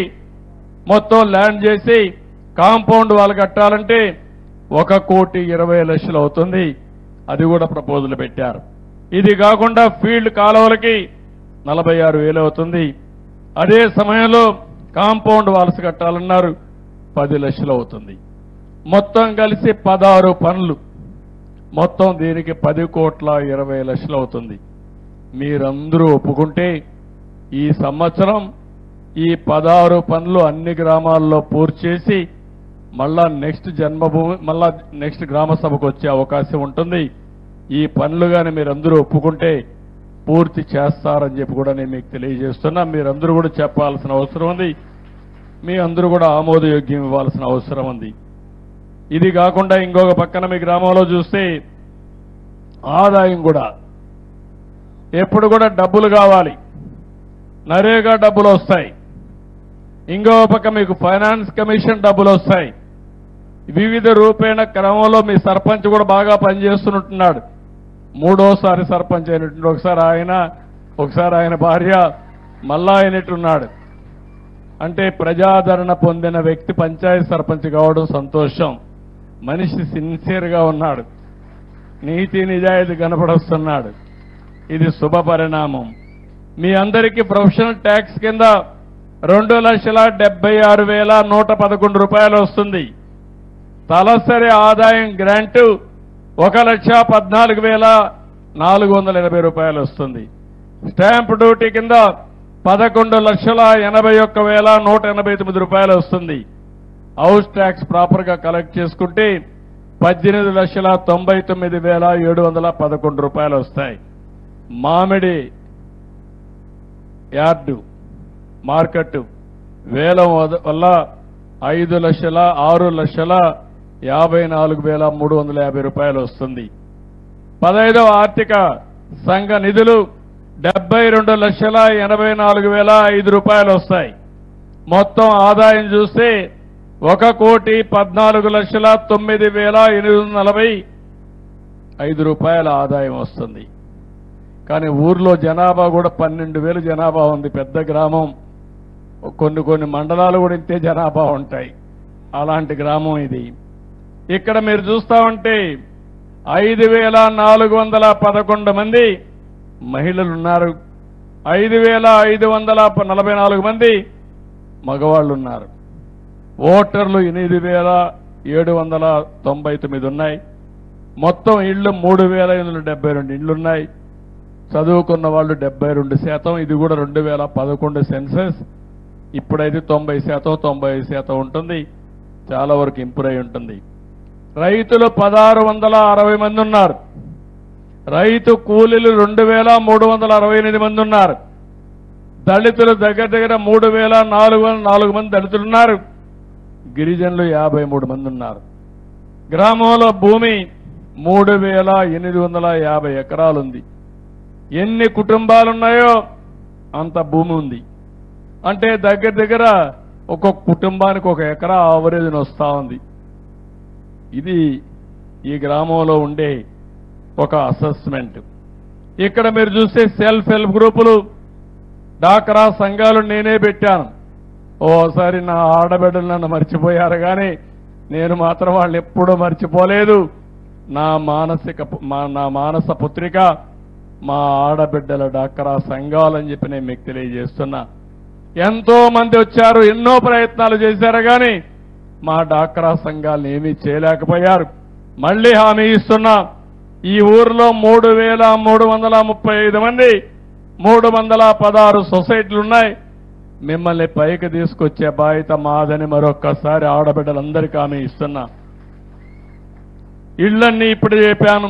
మొత్తం ల్యాండ్ చేసి కాంపౌండ్ వాళ్ళు కట్టాలంటే 1,20,00,000 అవుతుంది. అది కూడా ప్రపోజల్ పెట్టారు. ఇది కాకుండా ఫీల్డ్ కాలువలకి 46,000 అవుతుంది. అదే సమయంలో కాంపౌండ్ వాల్స్ కట్టాలన్నారు 10 లక్షలు అవుతుంది. మొత్తం కలిసి 16 పనులు, మొత్తం దీనికి 10,20,00,000 అవుతుంది. మీరందరూ ఒప్పుకుంటే ఈ సంవత్సరం ఈ 16 పనులు అన్ని గ్రామాల్లో పూర్తి చేసి మళ్ళా నెక్స్ట్ గ్రామ సభకు వచ్చే అవకాశం ఉంటుంది. ఈ పనులు కానీ మీరందరూ ఒప్పుకుంటే పూర్తి చేస్తారని చెప్పి కూడా నేను మీకు తెలియజేస్తున్నా. మీరందరూ కూడా చెప్పాల్సిన అవసరం ఉంది. మీ అందరూ కూడా ఆమోదయోగ్యం ఇవ్వాల్సిన అవసరం ఉంది. ఇది కాకుండా ఇంకొక పక్కన మీ గ్రామంలో చూస్తే ఆదాయం కూడా ఎప్పుడు కూడా డబ్బులు కావాలి, నరేగా డబ్బులు వస్తాయి. ఇంకో పక్క మీకు ఫైనాన్స్ కమిషన్ డబ్బులు వస్తాయి. వివిధ రూపేణ క్రమంలో మీ సర్పంచ్ కూడా బాగా పనిచేస్తున్నట్టున్నాడు. 3వ సర్పంచ్ అయినట్టు, ఒకసారి ఆయన భార్య మళ్ళా అయినట్టున్నాడు. అంటే ప్రజాదరణ పొందిన వ్యక్తి పంచాయతీ సర్పంచ్ కావడం సంతోషం. మనిషి సిన్సియర్గా ఉన్నాడు, నీతి నిజాయితీ కనపడొస్తున్నాడు. ఇది శుభ పరిణామం. మీ అందరికీ ప్రొఫెషనల్ ట్యాక్స్ కింద 2,76,111 రూపాయలు వస్తుంది. తలసరి ఆదాయం గ్రాంటు 1,14,480 రూపాయలు వస్తుంది. స్టాంప్ డ్యూటీ కింద 11,81,189 రూపాయలు వస్తుంది. హౌస్ ట్యాక్స్ ప్రాపర్ గా కలెక్ట్ చేసుకుంటే 18,99,711 రూపాయలు వస్తాయి. మామిడి యార్డు మార్కెట్ వేలం వల్ల 5,06,54,350 రూపాయలు వస్తుంది. 15వ ఆర్థిక సంఘ నిధులు 72,84,005 రూపాయలు వస్తాయి. మొత్తం ఆదాయం చూస్తే 1,14,09,845 రూపాయల ఆదాయం వస్తుంది. కానీ ఊర్లో జనాభా కూడా 12,000 జనాభా ఉంది. పెద్ద గ్రామం. కొన్ని మండలాలు కూడా ఇంతే జనాభా ఉంటాయి. అలాంటి గ్రామం ఇది. ఇక్కడ మీరు చూస్తా ఉంటే 5,411 మంది మహిళలు ఉన్నారు. 5,544 మంది మగవాళ్ళు ఉన్నారు. ఓటర్లు 8,799 ఉన్నాయి. మొత్తం ఇళ్లు 3,872 ఇళ్లున్నాయి. చదువుకున్న వాళ్ళు 72%. ఇది కూడా 2011 సెన్సస్. ఇప్పుడైతే 90%, 95% ఉంటుంది. చాలా వరకు ఇంప్రూవ్ అయి ఉంటుంది. రైతులు 1,660 మంది ఉన్నారు. రైతు కూలీలు 2,368 మంది ఉన్నారు. దళితులు దగ్గర 3,404 మంది దళితులు ఉన్నారు. గిరిజనులు 53 మంది ఉన్నారు. గ్రామంలో భూమి 3,850 ఎకరాలు ఉంది. ఎన్ని కుటుంబాలున్నాయో అంత భూమి ఉంది. అంటే దగ్గర ఒక్కొక్క కుటుంబానికి 1 ఎకరా ఆవరేజ్ వస్తూ ఉంది. ఇది ఈ గ్రామంలో ఉండే ఒక అసెస్మెంట్. ఇక్కడ మీరు చూస్తే సెల్ఫ్ హెల్ప్ గ్రూపులు, డాక్రా సంఘాలు నేనే పెట్టాను. ఓసారి నా ఆడబిడ్డలు నన్ను మర్చిపోయారు, కానీ నేను మాత్రం వాళ్ళు ఎప్పుడూ మర్చిపోలేదు. నా మానస పుత్రిక మా ఆడబిడ్డల డాక్రా సంఘాలని చెప్పి నేను మీకు తెలియజేస్తున్నా. ఎంతో మంది వచ్చారు, ఎన్నో ప్రయత్నాలు చేశారు, కానీ మా డాక్రా సంఘాలను ఏమీ చేయలేకపోయారు. మళ్ళీ హామీ ఇస్తున్నా, ఈ ఊర్లో 3,335 మంది 316 సొసైటీలున్నాయి. మిమ్మల్ని పైకి తీసుకొచ్చే బాధ్యత మాదని మరొక్కసారి ఆడబిడ్డలందరికీ హామీ ఇస్తున్నా. ఇళ్లన్నీ ఇప్పుడు చెప్పాను,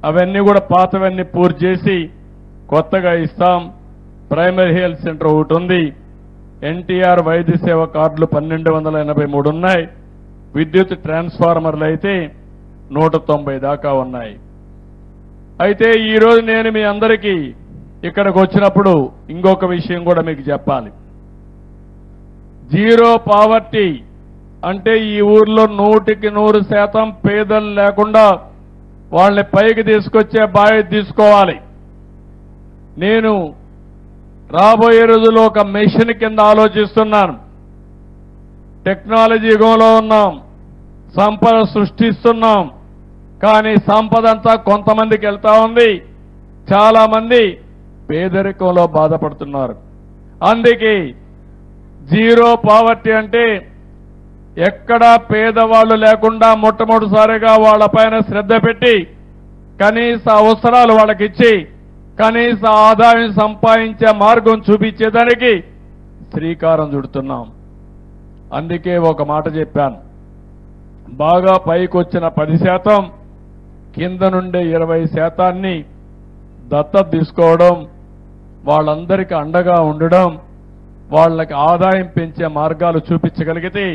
అవన్నీ కూడా పాతవన్నీ పూర్తి చేసి కొత్తగా ఇస్తాం. ప్రైమరీ హెల్త్ సెంటర్ ఒకటి ఉంది. ఎన్టీఆర్ వైద్య సేవ కార్డులు 1283 ఉన్నాయి. విద్యుత్ ట్రాన్స్ఫార్మర్లు అయితే 190 దాకా ఉన్నాయి. అయితే ఈరోజు నేను మీ అందరికీ ఇక్కడికి వచ్చినప్పుడు ఇంకొక విషయం కూడా మీకు చెప్పాలి. జీరో పావర్టీ అంటే ఈ ఊర్లో 100% పేదలు లేకుండా వాళ్ళని పైకి తీసుకొచ్చే బాధ్యత తీసుకోవాలి. నేను రాబోయే రోజుల్లో ఒక మిషన్ కింద ఆలోచిస్తున్నాను. టెక్నాలజీ యుగంలో ఉన్నాం, సంపద సృష్టిస్తున్నాం. కానీ సంపద అంతా కొంతమందికి వెళ్తా ఉంది, చాలా మంది పేదరికంలో బాధపడుతున్నారు. అందుకే జీరో పావర్టీ అంటే ఎక్కడా పేదవాళ్లు లేకుండా మొట్టమొదటిసారిగా వాళ్ళపైన శ్రద్ధ పెట్టి కనీస అవసరాలు వాళ్ళకిచ్చి కనీస ఆదాయం సంపాదించే మార్గం చూపించేదానికి శ్రీకారం చుడుతున్నాం. అందుకే ఒక మాట చెప్పాను, బాగా పైకొచ్చిన 10%, కింద నుండే 20% దత్తత తీసుకోవడం, వాళ్ళందరికీ అండగా ఉండడం, వాళ్ళకి ఆదాయం పెంచే మార్గాలు చూపించగలిగితే,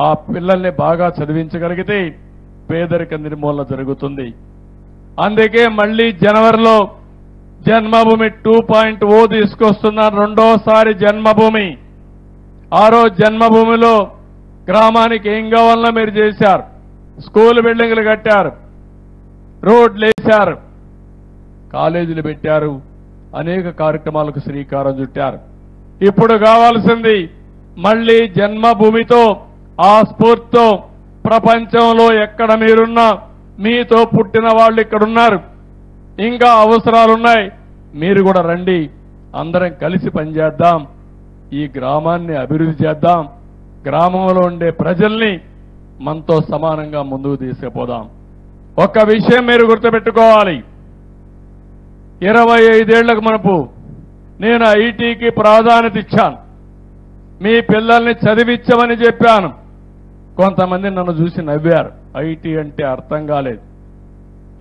ఆ పిల్లల్ని బాగా చదివించగలిగితే పేదరిక నిర్మూలన జరుగుతుంది. అందుకే మళ్ళీ జనవరిలో జన్మభూమి 2.0 తీసుకొస్తున్నారు. రెండోసారి జన్మభూమి. ఆ రోజు జన్మభూమిలో గ్రామానికి ఏం కావాలన్నా మీరు చేశారు. స్కూల్ బిల్డింగ్లు కట్టారు, రోడ్లు వేశారు, కాలేజీలు పెట్టారు, అనేక కార్యక్రమాలకు శ్రీకారం చుట్టారు. ఇప్పుడు కావాల్సింది మళ్ళీ జన్మభూమితో ఆ స్ఫూర్తితో ప్రపంచంలో ఎక్కడ మీరున్నా మీతో పుట్టిన వాళ్ళు ఇక్కడున్నారు, ఇంకా అవసరాలున్నాయి, మీరు కూడా రండి, అందరం కలిసి పనిచేద్దాం, ఈ గ్రామాన్ని అభివృద్ధి చేద్దాం, గ్రామంలో ఉండే ప్రజల్ని మనతో సమానంగా ముందుకు తీసుకుపోదాం. ఒక్క విషయం మీరు గుర్తుపెట్టుకోవాలి, 25 ఏళ్లకు మునుపు నేను ఐటీకి ప్రాధాన్యత ఇచ్చాను, మీ పిల్లల్ని చదివించమని చెప్పాను. కొంతమంది నన్ను చూసి నవ్వారు, ఐటీ అంటే అర్థం కాలేదు.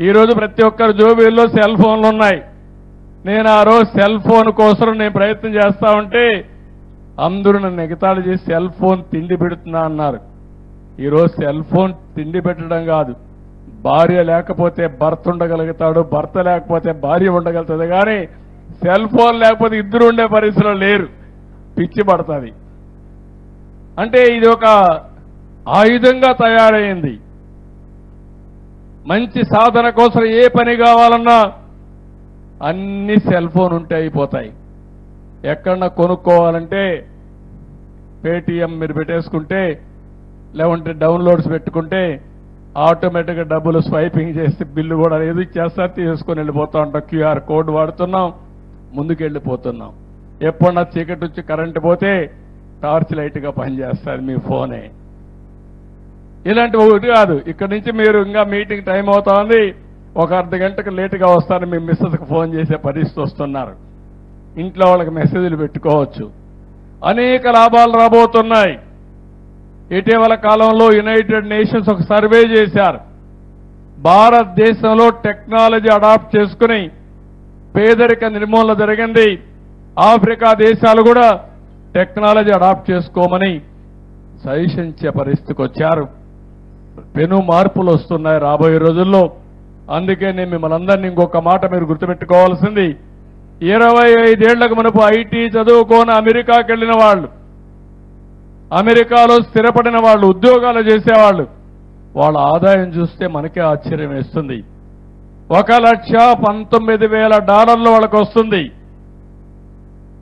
ఈరోజు ప్రతి ఒక్కరి జోబీల్లో సెల్ ఫోన్లు ఉన్నాయి. నేను ఆ రోజు సెల్ ఫోన్ కోసం నేను ప్రయత్నం చేస్తా ఉంటే అందరూ నన్ను ఎగతాళి చేసి సెల్ ఫోన్ తిండి పెడుతున్నా అన్నారు. ఈరోజు సెల్ ఫోన్ తిండి పెట్టడం కాదు, భార్య లేకపోతే భర్త ఉండగలుగుతాడు, భర్త లేకపోతే భార్య ఉండగలుగుతుంది, కానీ సెల్ ఫోన్ లేకపోతే ఇద్దరు ఉండే పరిస్థితిలో లేరు, పిచ్చి పడుతుంది. అంటే ఇది ఒక ఆయుధంగా తయారైంది. మంచి సాధన కోసం ఏ పని కావాలన్నా అన్ని సెల్ ఫోన్ ఉంటే అయిపోతాయి. ఎక్కడన్నా కొనుక్కోవాలంటే పేటీఎం మీరు పెట్టేసుకుంటే, లేకుంటే డౌన్లోడ్స్ పెట్టుకుంటే ఆటోమేటిక్గా డబ్బులు స్వైపింగ్ చేస్తే బిల్లు కూడా ఏది చేస్తారు, తీసుకొని వెళ్ళిపోతా ఉంటాం. క్యూఆర్ కోడ్ వాడుతున్నాం, ముందుకు వెళ్ళిపోతున్నాం. ఎప్పుడన్నా చీకటి వచ్చి కరెంటు పోతే టార్చ్ లైట్గా పనిచేస్తుంది మీ ఫోనే. ఇలాంటి ఒకటి కాదు, ఇక్కడి నుంచి మీరు ఇంకా మీటింగ్ టైం అవుతా ఉంది, ఒక అర్ధ గంటకు లేటుగా వస్తారని మీ మిస్సెస్కి ఫోన్ చేసే పరిస్థితి వస్తున్నారు. ఇంట్లో వాళ్ళకి మెసేజ్లు పెట్టుకోవచ్చు. అనేక లాభాలు రాబోతున్నాయి. ఇటీవల కాలంలో యునైటెడ్ నేషన్స్ ఒక సర్వే చేశారు. భారతదేశంలో టెక్నాలజీ అడాప్ట్ చేసుకుని పేదరిక నిర్మూలన జరిగింది. ఆఫ్రికా దేశాలు కూడా టెక్నాలజీ అడాప్ట్ చేసుకోమని సజెషించే పరిస్థితికి వచ్చారు. పెను మార్పులు వస్తున్నాయి రాబోయే రోజుల్లో. అందుకే నేను మిమ్మల్ని అందరినీ ఇంకొక మాట మీరు గుర్తుపెట్టుకోవాల్సింది, 25 ఏళ్లకు మునుపు ఐటీ చదువుకొని అమెరికాకి వెళ్ళిన వాళ్ళు, అమెరికాలో స్థిరపడిన వాళ్ళు, ఉద్యోగాలు చేసేవాళ్ళు, వాళ్ళ ఆదాయం చూస్తే మనకే ఆశ్చర్యం వేస్తుంది. $1,19,000 వాళ్ళకి వస్తుంది.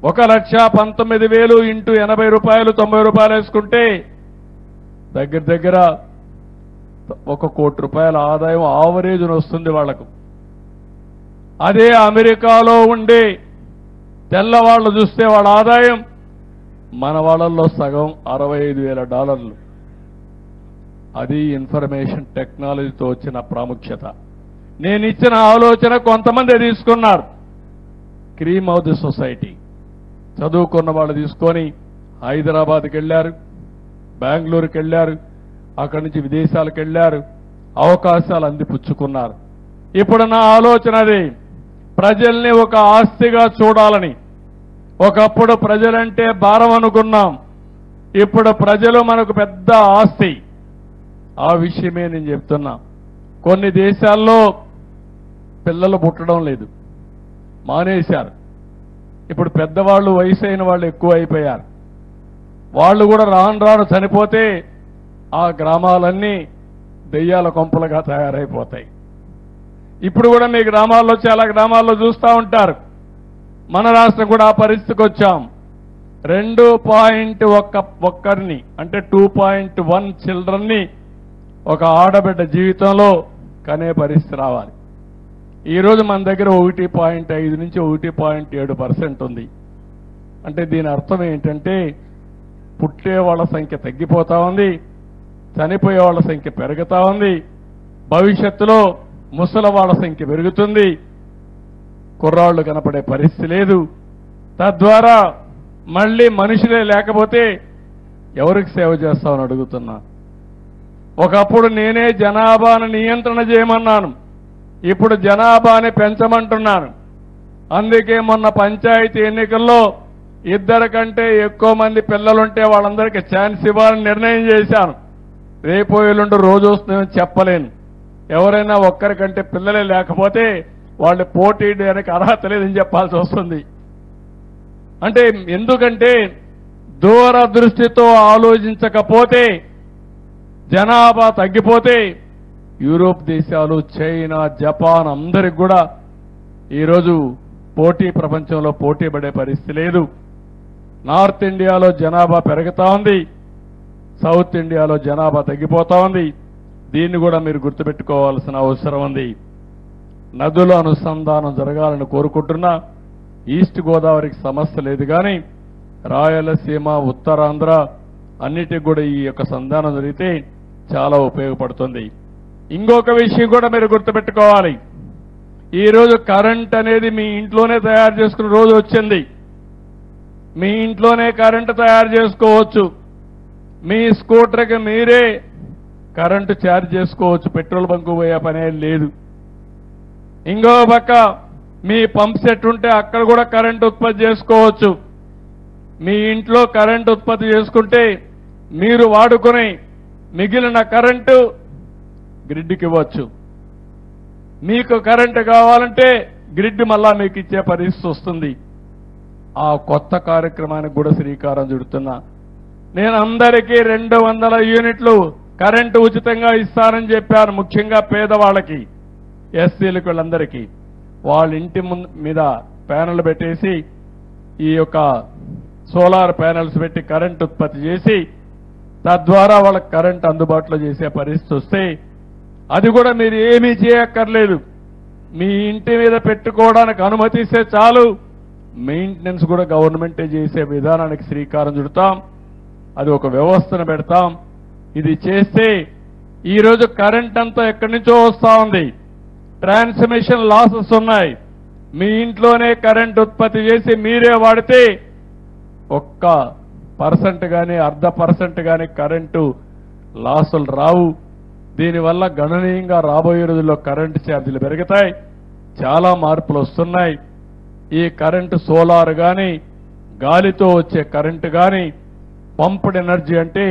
1,19,000 ఇంటూ ₹80 ₹90 వేసుకుంటే దగ్గర దగ్గర ₹1 కోటి ఆదాయం ఆవరేజ్ వస్తుంది వాళ్లకు. అదే అమెరికాలో ఉండే తెల్లవాళ్లు చూస్తే వాళ్ళ ఆదాయం మన వాళ్ళల్లో సగం $65,000. అది ఇన్ఫర్మేషన్ టెక్నాలజీతో వచ్చిన ప్రాముఖ్యత. నేను ఇచ్చిన ఆలోచన కొంతమంది తీసుకున్నారు. క్రీమ్ ఆఫ్ ది సొసైటీ చదువుకున్న వాళ్ళు తీసుకొని హైదరాబాద్కి వెళ్ళారు, బెంగళూరుకి వెళ్ళారు, అక్కడి నుంచి విదేశాలకు వెళ్ళారు, అవకాశాలు అందిపుచ్చుకున్నారు. ఇప్పుడు నా ఆలోచన అది, ప్రజల్ని ఒక ఆస్తిగా చూడాలని. ఒకప్పుడు ప్రజలంటే భారం అనుకున్నాం, ఇప్పుడు ప్రజలు మనకు పెద్ద ఆస్తి. ఆ విషయమే నేను చెప్తున్నా. కొన్ని దేశాల్లో పిల్లలు పుట్టడం లేదు, మానేశారు. ఇప్పుడు పెద్దవాళ్ళు, వయసు అయిన వాళ్ళు ఎక్కువ అయిపోయారు. వాళ్ళు కూడా రాను రాను చనిపోతే ఆ గ్రామాలన్నీ దెయ్యాల కొంపలుగా తయారైపోతాయి. ఇప్పుడు కూడా మీ గ్రామాల్లో, చాలా గ్రామాల్లో చూస్తూ ఉంటారు. మన రాష్ట్రం కూడా ఆ పరిస్థితికి వచ్చాం. 2.1 అంటే 2.1 చిల్డ్రన్ని ఒక ఆడబిడ్డ జీవితంలో కనే పరిస్థితి రావాలి. ఈరోజు మన దగ్గర 1.5 నుంచి 1.7% ఉంది. అంటే దీని అర్థం ఏంటంటే పుట్టే వాళ్ళ సంఖ్య తగ్గిపోతా ఉంది, చనిపోయే వాళ్ళ సంఖ్య పెరుగుతా ఉంది, భవిష్యత్తులో ముసలి వాళ్ళ సంఖ్య పెరుగుతుంది, కుర్రాళ్ళు కనపడే పరిస్థితి లేదు. తద్వారా మళ్ళీ మనుషులే లేకపోతే ఎవరికి సేవ చేస్తామని అడుగుతున్నా. ఒకప్పుడు నేనే జనాభాను నియంత్రణ చేయమన్నాను, ఇప్పుడు జనాభాని పెంచమంటున్నాను. అందుకే మొన్న పంచాయతీ ఎన్నికల్లో 2 కంటే ఎక్కువ మంది పిల్లలుంటే వాళ్ళందరికీ ఛాన్స్ ఇవ్వాలని నిర్ణయం చేశాను. రేపు ఎల్లుండి రోజు వస్తుందని చెప్పలేను. ఎవరైనా ఒక్కరికంటే పిల్లలే లేకపోతే వాళ్ళు పోటీ చేయడానికి అర్హత లేదని చెప్పాల్సి వస్తుంది. అంటే ఎందుకంటే దూరదృష్టితో ఆలోచించకపోతే, జనాభా తగ్గిపోతే యూరోప్ దేశాలు, చైనా, జపాన్ అందరికి కూడా ఈరోజు ప్రపంచంలో పోటీ పడే పరిస్థితి లేదు. నార్త్ ఇండియాలో జనాభా పెరుగుతా ఉంది, సౌత్ ఇండియాలో జనాభా తగ్గిపోతా ఉంది. దీన్ని కూడా మీరు గుర్తుపెట్టుకోవాల్సిన అవసరం ఉంది. నదుల అనుసంధానం జరగాలని కోరుకుంటున్నా. ఈస్ట్ గోదావరికి సమస్య లేదు, కానీ రాయలసీమ, ఉత్తరాంధ్ర అన్నిటికి కూడా ఈ యొక్క సంధానం జరిగితే చాలా ఉపయోగపడుతుంది. ఇంకొక విషయం కూడా మీరు గుర్తుపెట్టుకోవాలి. ఈరోజు కరెంట్ అనేది మీ ఇంట్లోనే తయారు చేసుకునే రోజు వచ్చింది. మీ ఇంట్లోనే కరెంటు తయారు చేసుకోవచ్చు. మీ స్కూటర్కి మీరే కరెంటు ఛార్జ్ చేసుకోవచ్చు, పెట్రోల్ బంకు పోయే పనే లేదు. ఇంకో పక్క మీ పంప్ సెట్ ఉంటే అక్కడ కూడా కరెంటు ఉత్పత్తి చేసుకోవచ్చు. మీ ఇంట్లో కరెంటు ఉత్పత్తి చేసుకుంటే మీరు వాడుకుని మిగిలిన కరెంటు గ్రిడ్కి ఇవ్వచ్చు. మీకు కరెంటు కావాలంటే గ్రిడ్ మళ్ళా మీకు ఇచ్చే పరిస్థితి వస్తుంది. ఆ కొత్త కార్యక్రమానికి కూడా శ్రీకారం చుడుతున్నా. నేను అందరికీ 200 యూనిట్లు కరెంటు ఉచితంగా ఇస్తానని చెప్పాను. ముఖ్యంగా పేదవాళ్ళకి, ఎస్సీలకు, వీళ్ళందరికీ వాళ్ళ ఇంటి మీద ప్యానెల్ పెట్టేసి ఈ యొక్క సోలార్ ప్యానెల్స్ పెట్టి కరెంటు ఉత్పత్తి చేసి తద్వారా వాళ్ళకి కరెంటు అందుబాటులో చేసే పరిస్థితి వస్తే అది కూడా మీరు ఏమీ చేయక్కర్లేదు. మీ ఇంటి మీద పెట్టుకోవడానికి అనుమతిస్తే చాలు, మెయింటెనెన్స్ కూడా గవర్నమెంటే చేసే విధానానికి శ్రీకారం చుడతాం. అది ఒక వ్యవస్థను పెడతాం. ఇది చేస్తే ఈరోజు కరెంట్ అంతా ఎక్కడి నుంచో వస్తా ఉంది, ట్రాన్స్మిషన్ లాసెస్ ఉన్నాయి. మీ ఇంట్లోనే కరెంట్ ఉత్పత్తి చేసి మీరే వాడితే 1% కానీ 0.5% కానీ కరెంటు లాసులు రావు. దీనివల్ల గణనీయంగా రాబోయే రోజుల్లో కరెంటు ఛార్జీలు పెరుగుతాయి. చాలా మార్పులు వస్తున్నాయి. ఈ కరెంటు సోలార్ కానీ, గాలితో వచ్చే కరెంటు కానీ, పంప్డ్ ఎనర్జీ అంటే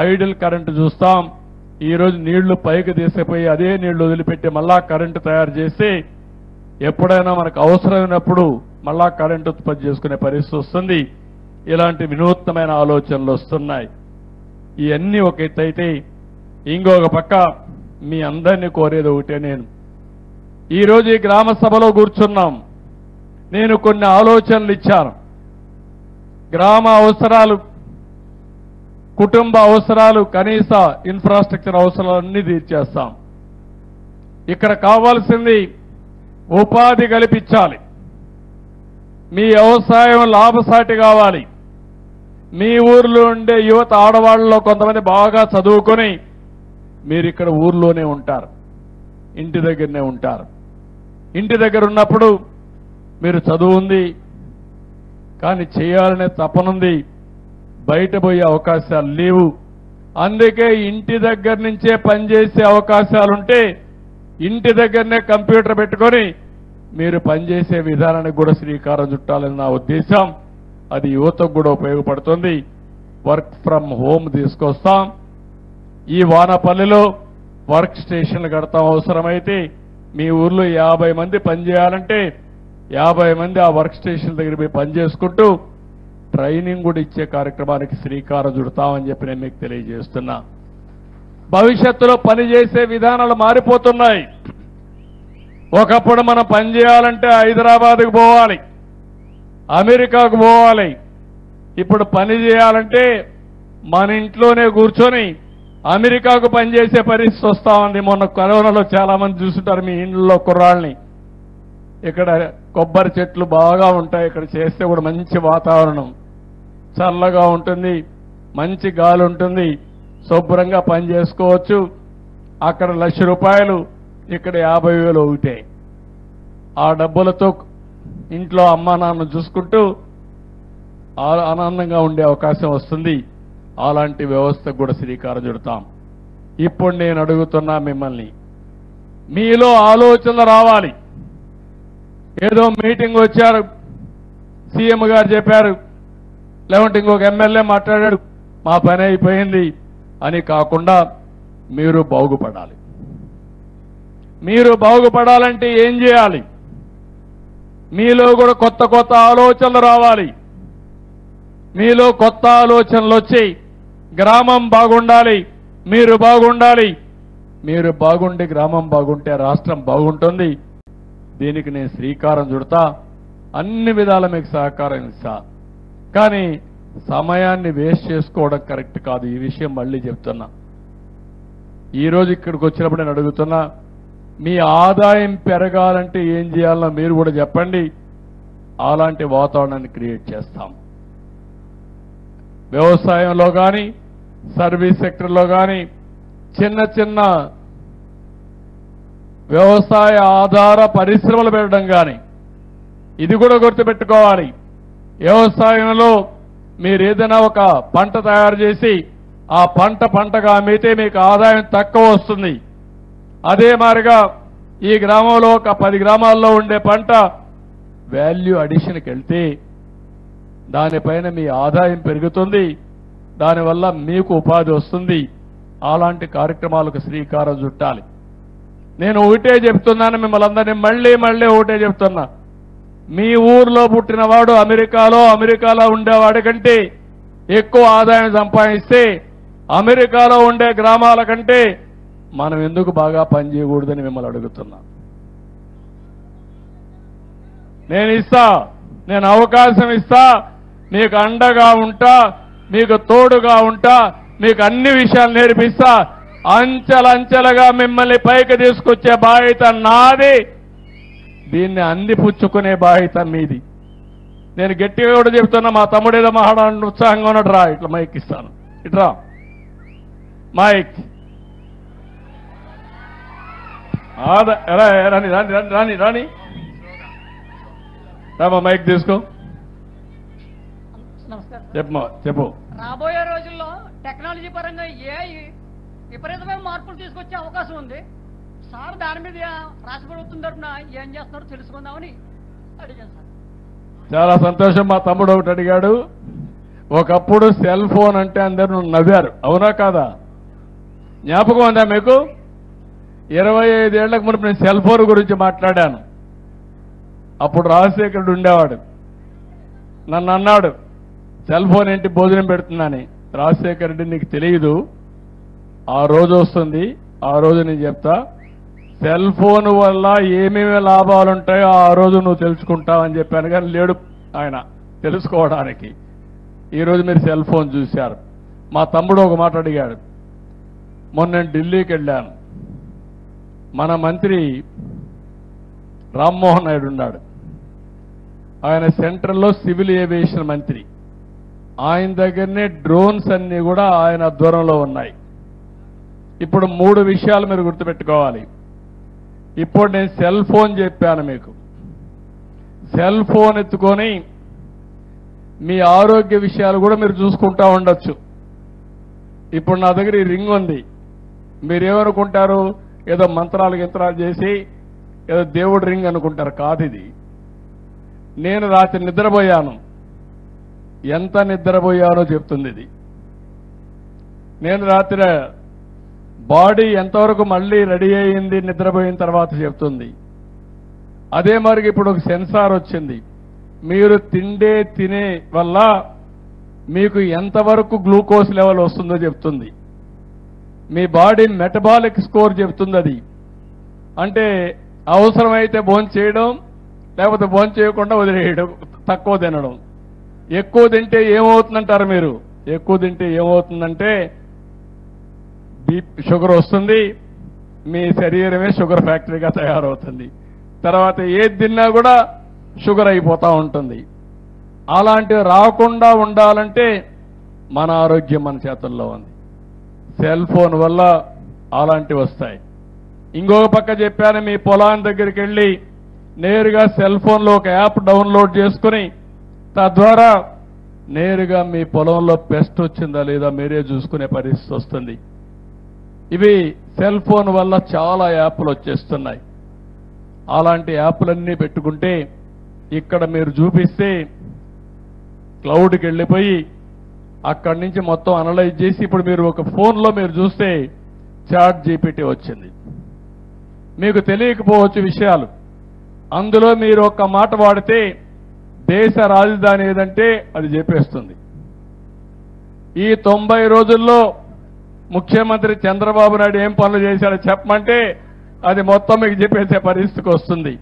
ఐడిల్ కరెంటు చూస్తాం. ఈరోజు నీళ్లు పైకి తీసిపోయి అదే నీళ్లు వదిలిపెట్టి మళ్ళా కరెంటు తయారు చేసి ఎప్పుడైనా మనకు అవసరమైనప్పుడు మళ్ళా కరెంటు ఉత్పత్తి చేసుకునే పరిస్థితి వస్తుంది. ఇలాంటి వినూత్నమైన ఆలోచనలు వస్తున్నాయి. ఇవన్నీ ఒక ఎత్తు అయితే, ఇంకొక పక్క మీ అందరినీ కోరేది ఒకటే. నేను ఈరోజు ఈ గ్రామ సభలో కూర్చున్నాం. నేను కొన్ని ఆలోచనలు ఇచ్చాను. గ్రామ అవసరాలు, కుటుంబ అవసరాలు, కనీస ఇన్ఫ్రాస్ట్రక్చర్ అవసరాలన్నీ తీర్చేస్తాం. ఇక్కడ కావాల్సింది ఉపాధి కల్పించాలి. మీ వ్యవసాయం లాభసాటి కావాలి. మీ ఊర్లో ఉండే యువత, ఆడవాళ్ళలో కొంతమంది బాగా చదువుకొని మీరు ఇక్కడ ఊర్లోనే ఉంటారు, ఇంటి దగ్గరనే ఉంటారు. ఇంటి దగ్గర ఉన్నప్పుడు మీరు చదువు ఉంది, కానీ చేయాలనే తపనుంది, బయట పోయే అవకాశాలు లేవు. అందుకే ఇంటి దగ్గర నుంచే పనిచేసే అవకాశాలుంటే ఇంటి దగ్గరనే కంప్యూటర్ పెట్టుకొని మీరు పనిచేసే విధానానికి కూడా శ్రీకారం చుట్టాలని నా ఉద్దేశం. అది యువతకు కూడా ఉపయోగపడుతుంది. వర్క్ ఫ్రమ్ హోమ్ తీసుకొస్తాం. ఈ వానపల్లిలో వర్క్ స్టేషన్లు కడతాం. అవసరమైతే మీ ఊర్లో 50 మంది పనిచేయాలంటే 50 మంది ఆ వర్క్ స్టేషన్ దగ్గర పోయి పనిచేసుకుంటూ ట్రైనింగ్ కూడా ఇచ్చే కార్యక్రమానికి శ్రీకారం చుడతామని చెప్పి నేను మీకు తెలియజేస్తున్నా. భవిష్యత్తులో పనిచేసే విధానాలు మారిపోతున్నాయి. ఒకప్పుడు మనం పనిచేయాలంటే హైదరాబాద్కు పోవాలి, అమెరికాకు పోవాలి. ఇప్పుడు పని చేయాలంటే మన ఇంట్లోనే కూర్చొని అమెరికాకు పనిచేసే పరిస్థితి వస్తా ఉంది. మొన్న కరోనాలో చాలా మంది చూస్తుంటారు మీ ఇంట్లో కుర్రాళ్ళని. ఇక్కడ కొబ్బరి చెట్లు బాగా ఉంటాయి, ఇక్కడ చేస్తే కూడా మంచి వాతావరణం, చల్లగా ఉంటుంది, మంచి గాలి ఉంటుంది, శుభ్రంగా పని చేసుకోవచ్చు. అక్కడ ₹1,00,000, ఇక్కడ 50,000 ఒకటే. ఆ డబ్బులతో ఇంట్లో అమ్మా నాన్న చూసుకుంటూ ఆనందంగా ఉండే అవకాశం వస్తుంది. అలాంటి వ్యవస్థకు కూడా శ్రీకారం చుడతాం. ఇప్పుడు నేను అడుగుతున్నా మిమ్మల్ని, మీలో ఆలోచనలు రావాలి. ఏదో మీటింగ్ వచ్చారు, సీఎం గారు చెప్పారు, లేకుంటే ఇంకొక ఎమ్మెల్యే మాట్లాడాడు, మా పని అయిపోయింది అని కాకుండా మీరు బాగుపడాలి. మీరు బాగుపడాలంటే ఏం చేయాలి? మీలో కూడా కొత్త కొత్త ఆలోచనలు రావాలి. మీలో కొత్త ఆలోచనలు వచ్చి గ్రామం బాగుండాలి, మీరు బాగుండాలి. మీరు బాగుండి గ్రామం బాగుంటే రాష్ట్రం బాగుంటుంది. దీనికి నేను శ్రీకారం చుడతా, అన్ని విధాల మీకు సహకారం ఇస్తా. కానీ సమయాన్ని వేస్ట్ చేసుకోవడం కరెక్ట్ కాదు. ఈ విషయం మళ్ళీ చెప్తున్నా. ఈరోజు ఇక్కడికి వచ్చినప్పుడు నేను అడుగుతున్నా, మీ ఆదాయం పెరగాలంటే ఏం చేయాలో మీరు కూడా చెప్పండి. అలాంటి వాతావరణాన్ని క్రియేట్ చేస్తాం. వ్యవసాయంలో కానీ, సర్వీస్ సెక్టర్లో కానీ, చిన్న చిన్న వ్యవసాయ ఆధార పరిశ్రమలు పెట్టడం కానీ, ఇది కూడా గుర్తుపెట్టుకోవాలి. వ్యవసాయంలో మీరు ఏదైనా ఒక పంట తయారు చేసి ఆ పంటగా అమ్మితే మీకు ఆదాయం తక్కువ వస్తుంది. అదే మాదిరిగా ఈ గ్రామంలో ఒక 10 గ్రామాల్లో ఉండే పంట వాల్యూ అడిషన్కి వెళ్తే దానిపైన మీ ఆదాయం పెరుగుతుంది, దానివల్ల మీకు ఉపాధి వస్తుంది. అలాంటి కార్యక్రమాలకు శ్రీకారం చుట్టాలి. నేను ఒకటే చెప్తున్నాను, మిమ్మల్ని అందరినీ మళ్ళీ ఒకటే చెప్తున్నా. మీ ఊర్లో పుట్టినవాడు అమెరికాలో ఉండేవాడి కంటే ఎక్కువ ఆదాయం సంపాదిస్తే అమెరికాలో ఉండే గ్రామాల కంటే మనం ఎందుకు బాగా పనిచేయకూడదని మిమ్మల్ని అడుగుతున్నా. నేను అవకాశం ఇస్తా, మీకు అండగా ఉంటా, మీకు తోడుగా ఉంటా, మీకు అన్ని విషయాలు నేర్పిస్తా. అంచెలంచెలుగా మిమ్మల్ని పైకి తీసుకొచ్చే బాధ్యత నాది, దీన్ని అందిపుచ్చుకునే బాధ్యత మీది. నేను గట్టిగా కూడా చెప్తున్నా, మా తమ్ముడు ఏదో మాట్లాడాలని ఉత్సాహంగా ఉన్నాడు. రా, ఇట్లా మైక్ ఇస్తాను, ఇట్రా మైక్. రాని రాని రాని రాని రామా, మైక్ తీసుకో. చెప్పు. రాబోయే రోజుల్లో టెక్నాలజీ పరంగా ఏఐ విపరీతమైన మార్పులు తీసుకొచ్చే అవకాశం ఉంది. సార్ దాని మీద రాష్ట్ర ప్రభుత్వం తరఫున ఏం చేస్తున్నారో తెలుసుకుందామని అడిగాను సార్. చాలా సంతోషం. మా తమ్ముడు ఒకటి అడిగాడు. ఒకప్పుడు సెల్ ఫోన్ అంటే అందరూ నవ్వారు, అవునా కాదా? జ్ఞాపకం ఉందా మీకు? 25 ఏళ్లకు మునుపు నేను సెల్ ఫోన్ గురించి మాట్లాడాను. అప్పుడు రాజశేఖరుడు ఉండేవాడు. నన్ను అన్నాడు, సెల్ ఫోన్ ఏంటి భోజనం పెడుతుందని. రాజశేఖర రెడ్డి, నీకు తెలియదు, ఆ రోజు వస్తుంది, ఆ రోజు నేను చెప్తా. సెల్ ఫోన్ వల్ల ఏమేమి లాభాలు ఉంటాయో ఆ రోజు నువ్వు తెలుసుకుంటావని చెప్పాను. కానీ లేడు ఆయన తెలుసుకోవడానికి. ఈరోజు మీరు సెల్ ఫోన్ చూశారు. మా తమ్ముడు ఒక మాట అడిగాడు. మొన్న నేను ఢిల్లీకి వెళ్ళాను. మన మంత్రి రామ్మోహన్ నాయుడు ఉన్నాడు. ఆయన సెంట్రల్లో సివిల్ ఏవియేషన్ మంత్రి. ఆయన దగ్గరనే డ్రోన్స్ అన్నీ కూడా ఆయన ఆధ్వర్యంలో ఉన్నాయి. ఇప్పుడు 3 విషయాలు మీరు గుర్తుపెట్టుకోవాలి. ఇప్పుడు నేను సెల్ ఫోన్ చెప్పాను మీకు. సెల్ ఫోన్ ఎత్తుకొని మీ ఆరోగ్య విషయాలు కూడా మీరు చూసుకుంటా ఉండొచ్చు. ఇప్పుడు నా దగ్గర ఈ రింగ్ ఉంది. మీరేమనుకుంటారు? ఏదో మంత్రాలు గింత్రాలు చేసి ఏదో దేవుడి రింగ్ అనుకుంటారు. కాదు, ఇది నేను రాత్రి నిద్రపోయాను. ఎంత నిద్రపోయానో చెప్తుంది ఇది. నేను రాత్రి బాడీ ఎంతవరకు మళ్ళీ రెడీ అయింది నిద్రపోయిన తర్వాత చెప్తుంది. అదే మరి ఇప్పుడు ఒక సెన్సార్ వచ్చింది. మీరు తినే వల్ల మీకు ఎంతవరకు గ్లూకోజ్ లెవెల్ వస్తుందో చెప్తుంది. మీ బాడీ మెటబాలిక్ స్కోర్ చెప్తుంది. అది అంటే అవసరమైతే భోజనం చేయడం, లేకపోతే భోజనం చేయకుండా వదిలేయడం, తక్కువ తినడం. ఎక్కువ తింటే ఏమవుతుందంటారు మీరు? ఎక్కువ తింటే ఏమవుతుందంటే షుగర్ వస్తుంది. మీ శరీరమే షుగర్ ఫ్యాక్టరీగా తయారవుతుంది. తర్వాత ఏది తిన్నా కూడా షుగర్ అయిపోతూ ఉంటుంది. అలాంటివి రాకుండా ఉండాలంటే మన ఆరోగ్యం మన చేతుల్లో ఉంది. సెల్ ఫోన్ వల్ల అలాంటివి వస్తాయి. ఇంకొక పక్క చెప్పాను, మీ పొలాన్ని దగ్గరికి వెళ్ళి నేరుగా సెల్ ఫోన్లో ఒక యాప్ డౌన్లోడ్ చేసుకుని తద్వారా నేరుగా మీ పొలంలో పెస్ట్ వచ్చిందా లేదా మీరే చూసుకునే పరిస్థితి వస్తుంది. ఇవి సెల్ ఫోన్ వల్ల చాలా యాప్లు వచ్చేస్తున్నాయి. అలాంటి యాప్లన్నీ పెట్టుకుంటే ఇక్కడ మీరు చూపిస్తే క్లౌడ్కి వెళ్ళిపోయి అక్కడి నుంచి మొత్తం అనలైజ్ చేసి ఇప్పుడు మీరు ఒక ఫోన్లో మీరు చూస్తే చాట్ జీపీటీ వచ్చింది. మీకు తెలియకపోవచ్చు విషయాలు. అందులో మీరు ఒక్క మాట వాడితే దేశ రాజధాని ఏదంటే అది చెప్పేస్తుంది. ఈ 90 రోజుల్లో ముఖ్యమంత్రి చంద్రబాబు నాయుడు ఏం పనులు చేశాడో చెప్పమంటే అది మొత్తం మీకు చెప్పేసే పరిస్థితికి వస్తుంది.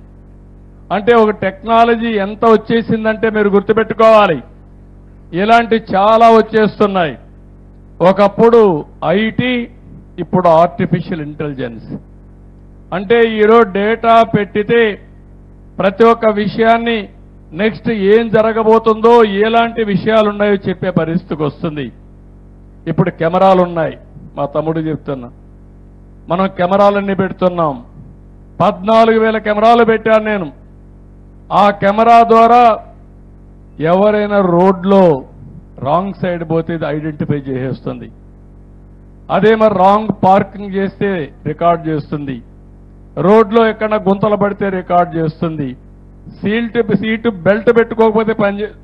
అంటే ఒక టెక్నాలజీ ఎంత వచ్చేసిందంటే మీరు గుర్తుపెట్టుకోవాలి. ఇలాంటి చాలా వచ్చేస్తున్నాయి. ఒకప్పుడు ఐటీ, ఇప్పుడు ఆర్టిఫిషియల్ ఇంటెలిజెన్స్. అంటే ఈరోజు డేటా పెట్టితే ప్రతి ఒక్క విషయాన్ని నెక్స్ట్ ఏం జరగబోతుందో, ఎలాంటి విషయాలు ఉన్నాయో చెప్పే పరిస్థితికి వస్తుంది. ఇప్పుడు కెమెరాలు ఉన్నాయి. మా తమ్ముడు చెప్తున్నా, మనం కెమెరాలన్నీ పెడుతున్నాం. 14,000 కెమెరాలు పెట్టాను నేను. ఆ కెమెరా ద్వారా ఎవరైనా రోడ్లో రాంగ్ సైడ్ పోతే ఇది ఐడెంటిఫై చేసేస్తుంది. అదే మరి రాంగ్ పార్కింగ్ చేస్తే రికార్డ్ చేస్తుంది. రోడ్లో ఎక్కడ గుంతలు పడితే రికార్డ్ చేస్తుంది. సీటు బెల్ట్ పెట్టుకోకపోతే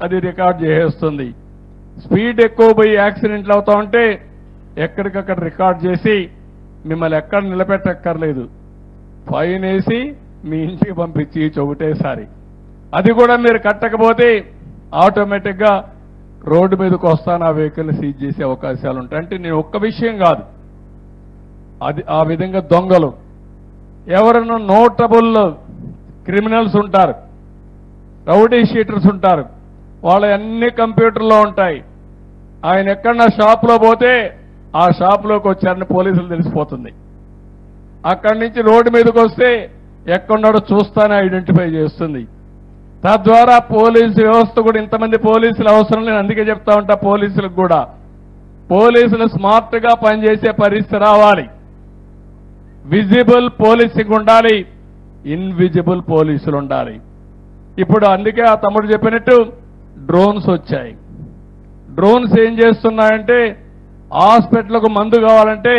అది రికార్డ్ చేసేస్తుంది. స్పీడ్ ఎక్కువ పోయి యాక్సిడెంట్లు అవుతా ఉంటే ఎక్కడికక్కడ రికార్డ్ చేసి మిమ్మల్ని ఎక్కడ నిలబెట్టక్కర్లేదు, ఫైన్ వేసి మీ ఇంటికి పంపించి ఒకటేసారి. అది కూడా మీరు కట్టకపోతే ఆటోమేటిక్గా రోడ్డు మీదకి వస్తాను ఆ వెహికల్ని సీజ్ చేసే అవకాశాలు ఉంటాయి. అంటే నేను ఒక్క విషయం కాదు, అది ఆ విధంగా దొంగలు ఎవరైనా నోటబుల్ క్రిమినల్స్ ఉంటారు, రౌడీ షీటర్స్ ఉంటారు, వాళ్ళ అన్ని కంప్యూటర్లో ఉంటాయి. ఆయన ఎక్కడన్నా షాప్లో పోతే ఆ షాప్లోకి వచ్చారని పోలీసులు తెలిసిపోతుంది. అక్కడి నుంచి రోడ్డు మీదకి వస్తే ఎక్కడున్నాడో చూస్తానే ఐడెంటిఫై చేస్తుంది. తద్వారా పోలీసు వ్యవస్థ కూడా ఇంతమంది పోలీసులు అవసరం లేదు. అందుకే చెప్తా ఉంటా పోలీసులకు కూడా, పోలీసులు స్మార్ట్ గా పనిచేసే పరిస్థితి రావాలి. విజిబుల్ పోలీసింగ్ ఉండాలి, ఇన్విజిబుల్ పోలీసులు ఉండాలి. ఇప్పుడు అందుకే ఆ తమ్ముడు చెప్పినట్టు డ్రోన్స్ వచ్చాయి. డ్రోన్స్ ఏం చేస్తున్నాయంటే హాస్పిటల్కు మందు కావాలంటే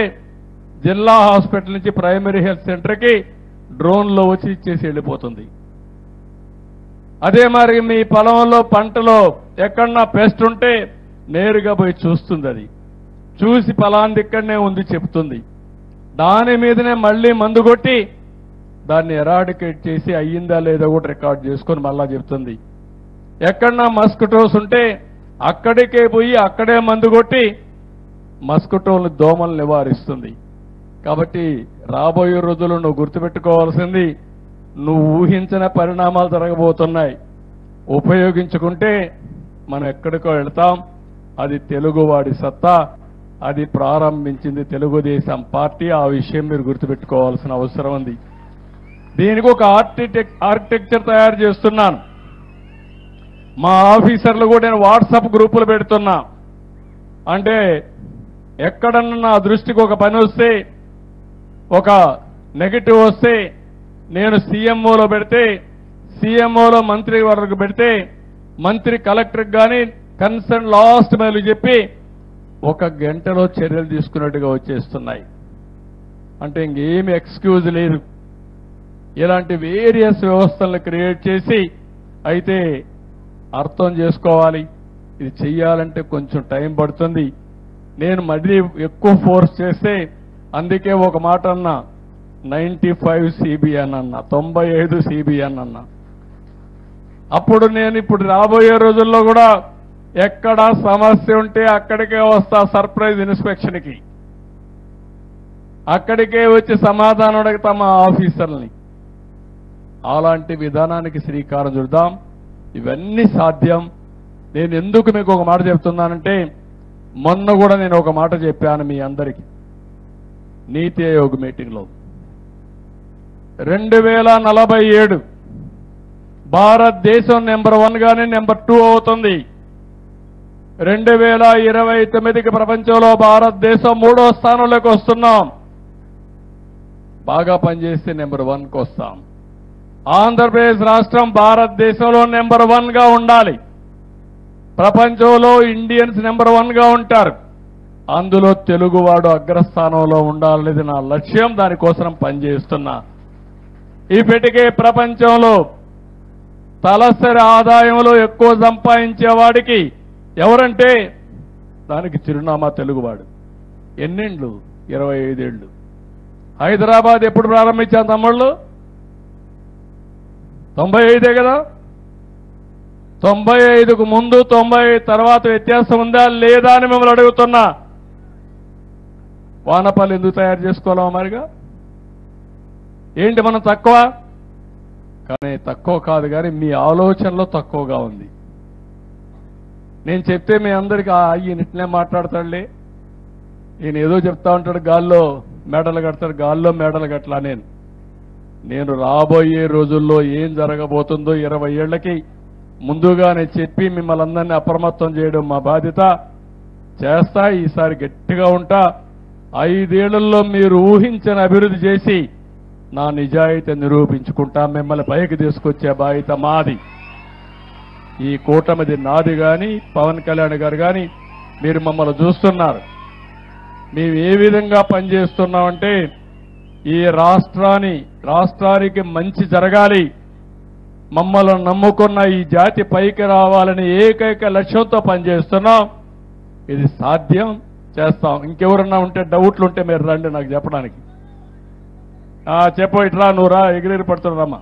జిల్లా హాస్పిటల్ నుంచి ప్రైమరీ హెల్త్ సెంటర్కి డ్రోన్లో వచ్చి ఇచ్చేసి వెళ్ళిపోతుంది. అదే మరి మీ పొలంలో పంటలో ఎక్కడన్నా పెస్ట్ ఉంటే నేరుగా పోయి చూస్తుంది. అది చూసి పలాంది ఇక్కడనే ఉంది చెప్తుంది. దాని మీదనే మళ్ళీ మందు కొట్టి దాన్ని ఎరాడికేట్ చేసి అయ్యిందా లేదా కూడా రికార్డ్ చేసుకొని మళ్ళా చెప్తుంది. ఎక్కడన్నా మస్కిటోస్ ఉంటే అక్కడికే పోయి అక్కడే మందు కొట్టి మస్కిటోలు దోమలు నివారిస్తుంది. కాబట్టి రాబోయే రోజుల్లో నువ్వు గుర్తుపెట్టుకోవాల్సింది, నువ్వు ఊహించిన పరిణామాలు జరగబోతున్నాయి. ఉపయోగించుకుంటే మనం ఎక్కడికో వెళ్తాం. అది తెలుగువాడి సత్తా, అది ప్రారంభించింది తెలుగుదేశం పార్టీ. ఆ విషయం మీరు గుర్తుపెట్టుకోవాల్సిన అవసరం ఉంది. దీనికి ఒక ఆర్కిటెక్చర్ తయారు చేస్తున్నాను. మా ఆఫీసర్లు కూడా నేను వాట్సాప్ గ్రూపులు పెడుతున్నా. అంటే ఎక్కడన్నా నా దృష్టికి ఒక పని వస్తే ఒక నెగటివ్ వస్తే నేను సీఎంఓలో పెడితే, సీఎంఓలో మంత్రి వరకు పెడితే, మంత్రి కలెక్టర్కి కానీ కన్సర్న్ లాస్ట్ మైలు చెప్పి 1 గంటలో చర్యలు తీసుకున్నట్టుగా వచ్చేస్తున్నాయి. అంటే ఇంకేమి ఎక్స్క్యూజ్ లేదు. ఇలాంటి వేరియస్ వ్యవస్థలను క్రియేట్ చేసి అయితే అర్థం చేసుకోవాలి. ఇది చెయ్యాలంటే కొంచెం టైం పడుతుంది. నేను మళ్ళీ ఎక్కువ ఫోర్స్ చేస్తే అందుకే ఒక మాట అన్నా, 95 CBN అన్నా, 95 CBN అన్నా. అప్పుడు నేను ఇప్పుడు రాబోయే రోజుల్లో కూడా ఎక్కడ సమస్య ఉంటే అక్కడికే వస్తా, సర్ప్రైజ్ ఇన్స్పెక్షన్కి. అక్కడికే వచ్చి సమాధానం అడుగుతా మా ఆఫీసర్లని. అలాంటి విధానానికి శ్రీకారం చుడదాం. ఇవన్నీ సాధ్యం. నేను ఎందుకు మీకు ఒక మాట చెప్తున్నానంటే, మొన్న కూడా నేను ఒక మాట చెప్పాను మీ అందరికీ నీతి ఆయోగ్ మీటింగ్లో. 2047 భారతదేశం నెంబర్ 1 గానే నెంబర్ 2 అవుతుంది. 2029కి ప్రపంచంలో భారతదేశం 3వ స్థానంలోకి వస్తున్నాం. బాగా పనిచేస్తే నెంబర్ 1కి వస్తాం. ఆంధ్రప్రదేశ్ రాష్ట్రం భారతదేశంలో నెంబర్ 1గా ఉండాలి. ప్రపంచంలో ఇండియన్స్ నెంబర్ 1గా ఉంటారు. అందులో తెలుగువాడు అగ్రస్థానంలో ఉండాలనేది నా లక్ష్యం. దానికోసం పనిచేస్తున్నా. ఇప్పటికే ప్రపంచంలో తలసరి ఆదాయంలో ఎక్కువ సంపాదించేవాడికి ఎవరంటే దానికి చిరునామా తెలుగువాడు. ఎన్నేండ్లు? 25 ఏళ్ళు. హైదరాబాద్ ఎప్పుడు ప్రారంభించాం తమ్ముళ్ళు? 95 కదా. 95కు ముందు 90 తర్వాత వ్యత్యాసం ఉందా లేదా అని మిమ్మల్ని అడుగుతున్నా. వానపల్లి ఎందుకు తయారు చేసుకోవాలా మరిగా? ఏంటి మనం తక్కువ? కానీ తక్కువ కాదు, కానీ మీ ఆలోచనలో తక్కువగా ఉంది. నేను చెప్తే మీ అందరికీ ఈయన ఇట్లే మాట్లాడతాడులే, ఈయన ఏదో చెప్తా ఉంటాడు, గాల్లో మేడలు కడతాడు, గాల్లో మేడలు కట్టలా. నేను రాబోయే రోజుల్లో ఏం జరగబోతుందో 20 ఏళ్లకి ముందుగానే చెప్పి మిమ్మల్ని అందరినీ అప్రమత్తం చేయడం మా బాధ్యత. చేస్తా. ఈసారి గట్టిగా ఉంటా. 5 ఏళ్లలో మీరు ఊహించిన అభివృద్ధి చేసి నా నిజాయితీ నిరూపించుకుంటా. మిమ్మల్ని పైకి తీసుకొచ్చే బాధ్యత మాది. ఈ కూటమిది నాది. కానీ పవన్ కళ్యాణ్ గారు కానీ మీరు మమ్మల్ని చూస్తున్నారు. మేము ఏ విధంగా పనిచేస్తున్నామంటే, ఈ రాష్ట్రానికి మంచి జరగాలి, మమ్మల్ని నమ్ముకున్న ఈ జాతి పైకి రావాలని ఏకైక లక్ష్యంతో పనిచేస్తున్నాం. ఇది సాధ్యం. చేస్తాం. ఇంకెవరన్నా ఉంటే డౌట్లు ఉంటే మీరు రండి నాకు చెప్పడానికి. చెప్పు, ఇట్లా నువ్వు రా, ఎగిరెగిరి పడుతున్నారమ్మా.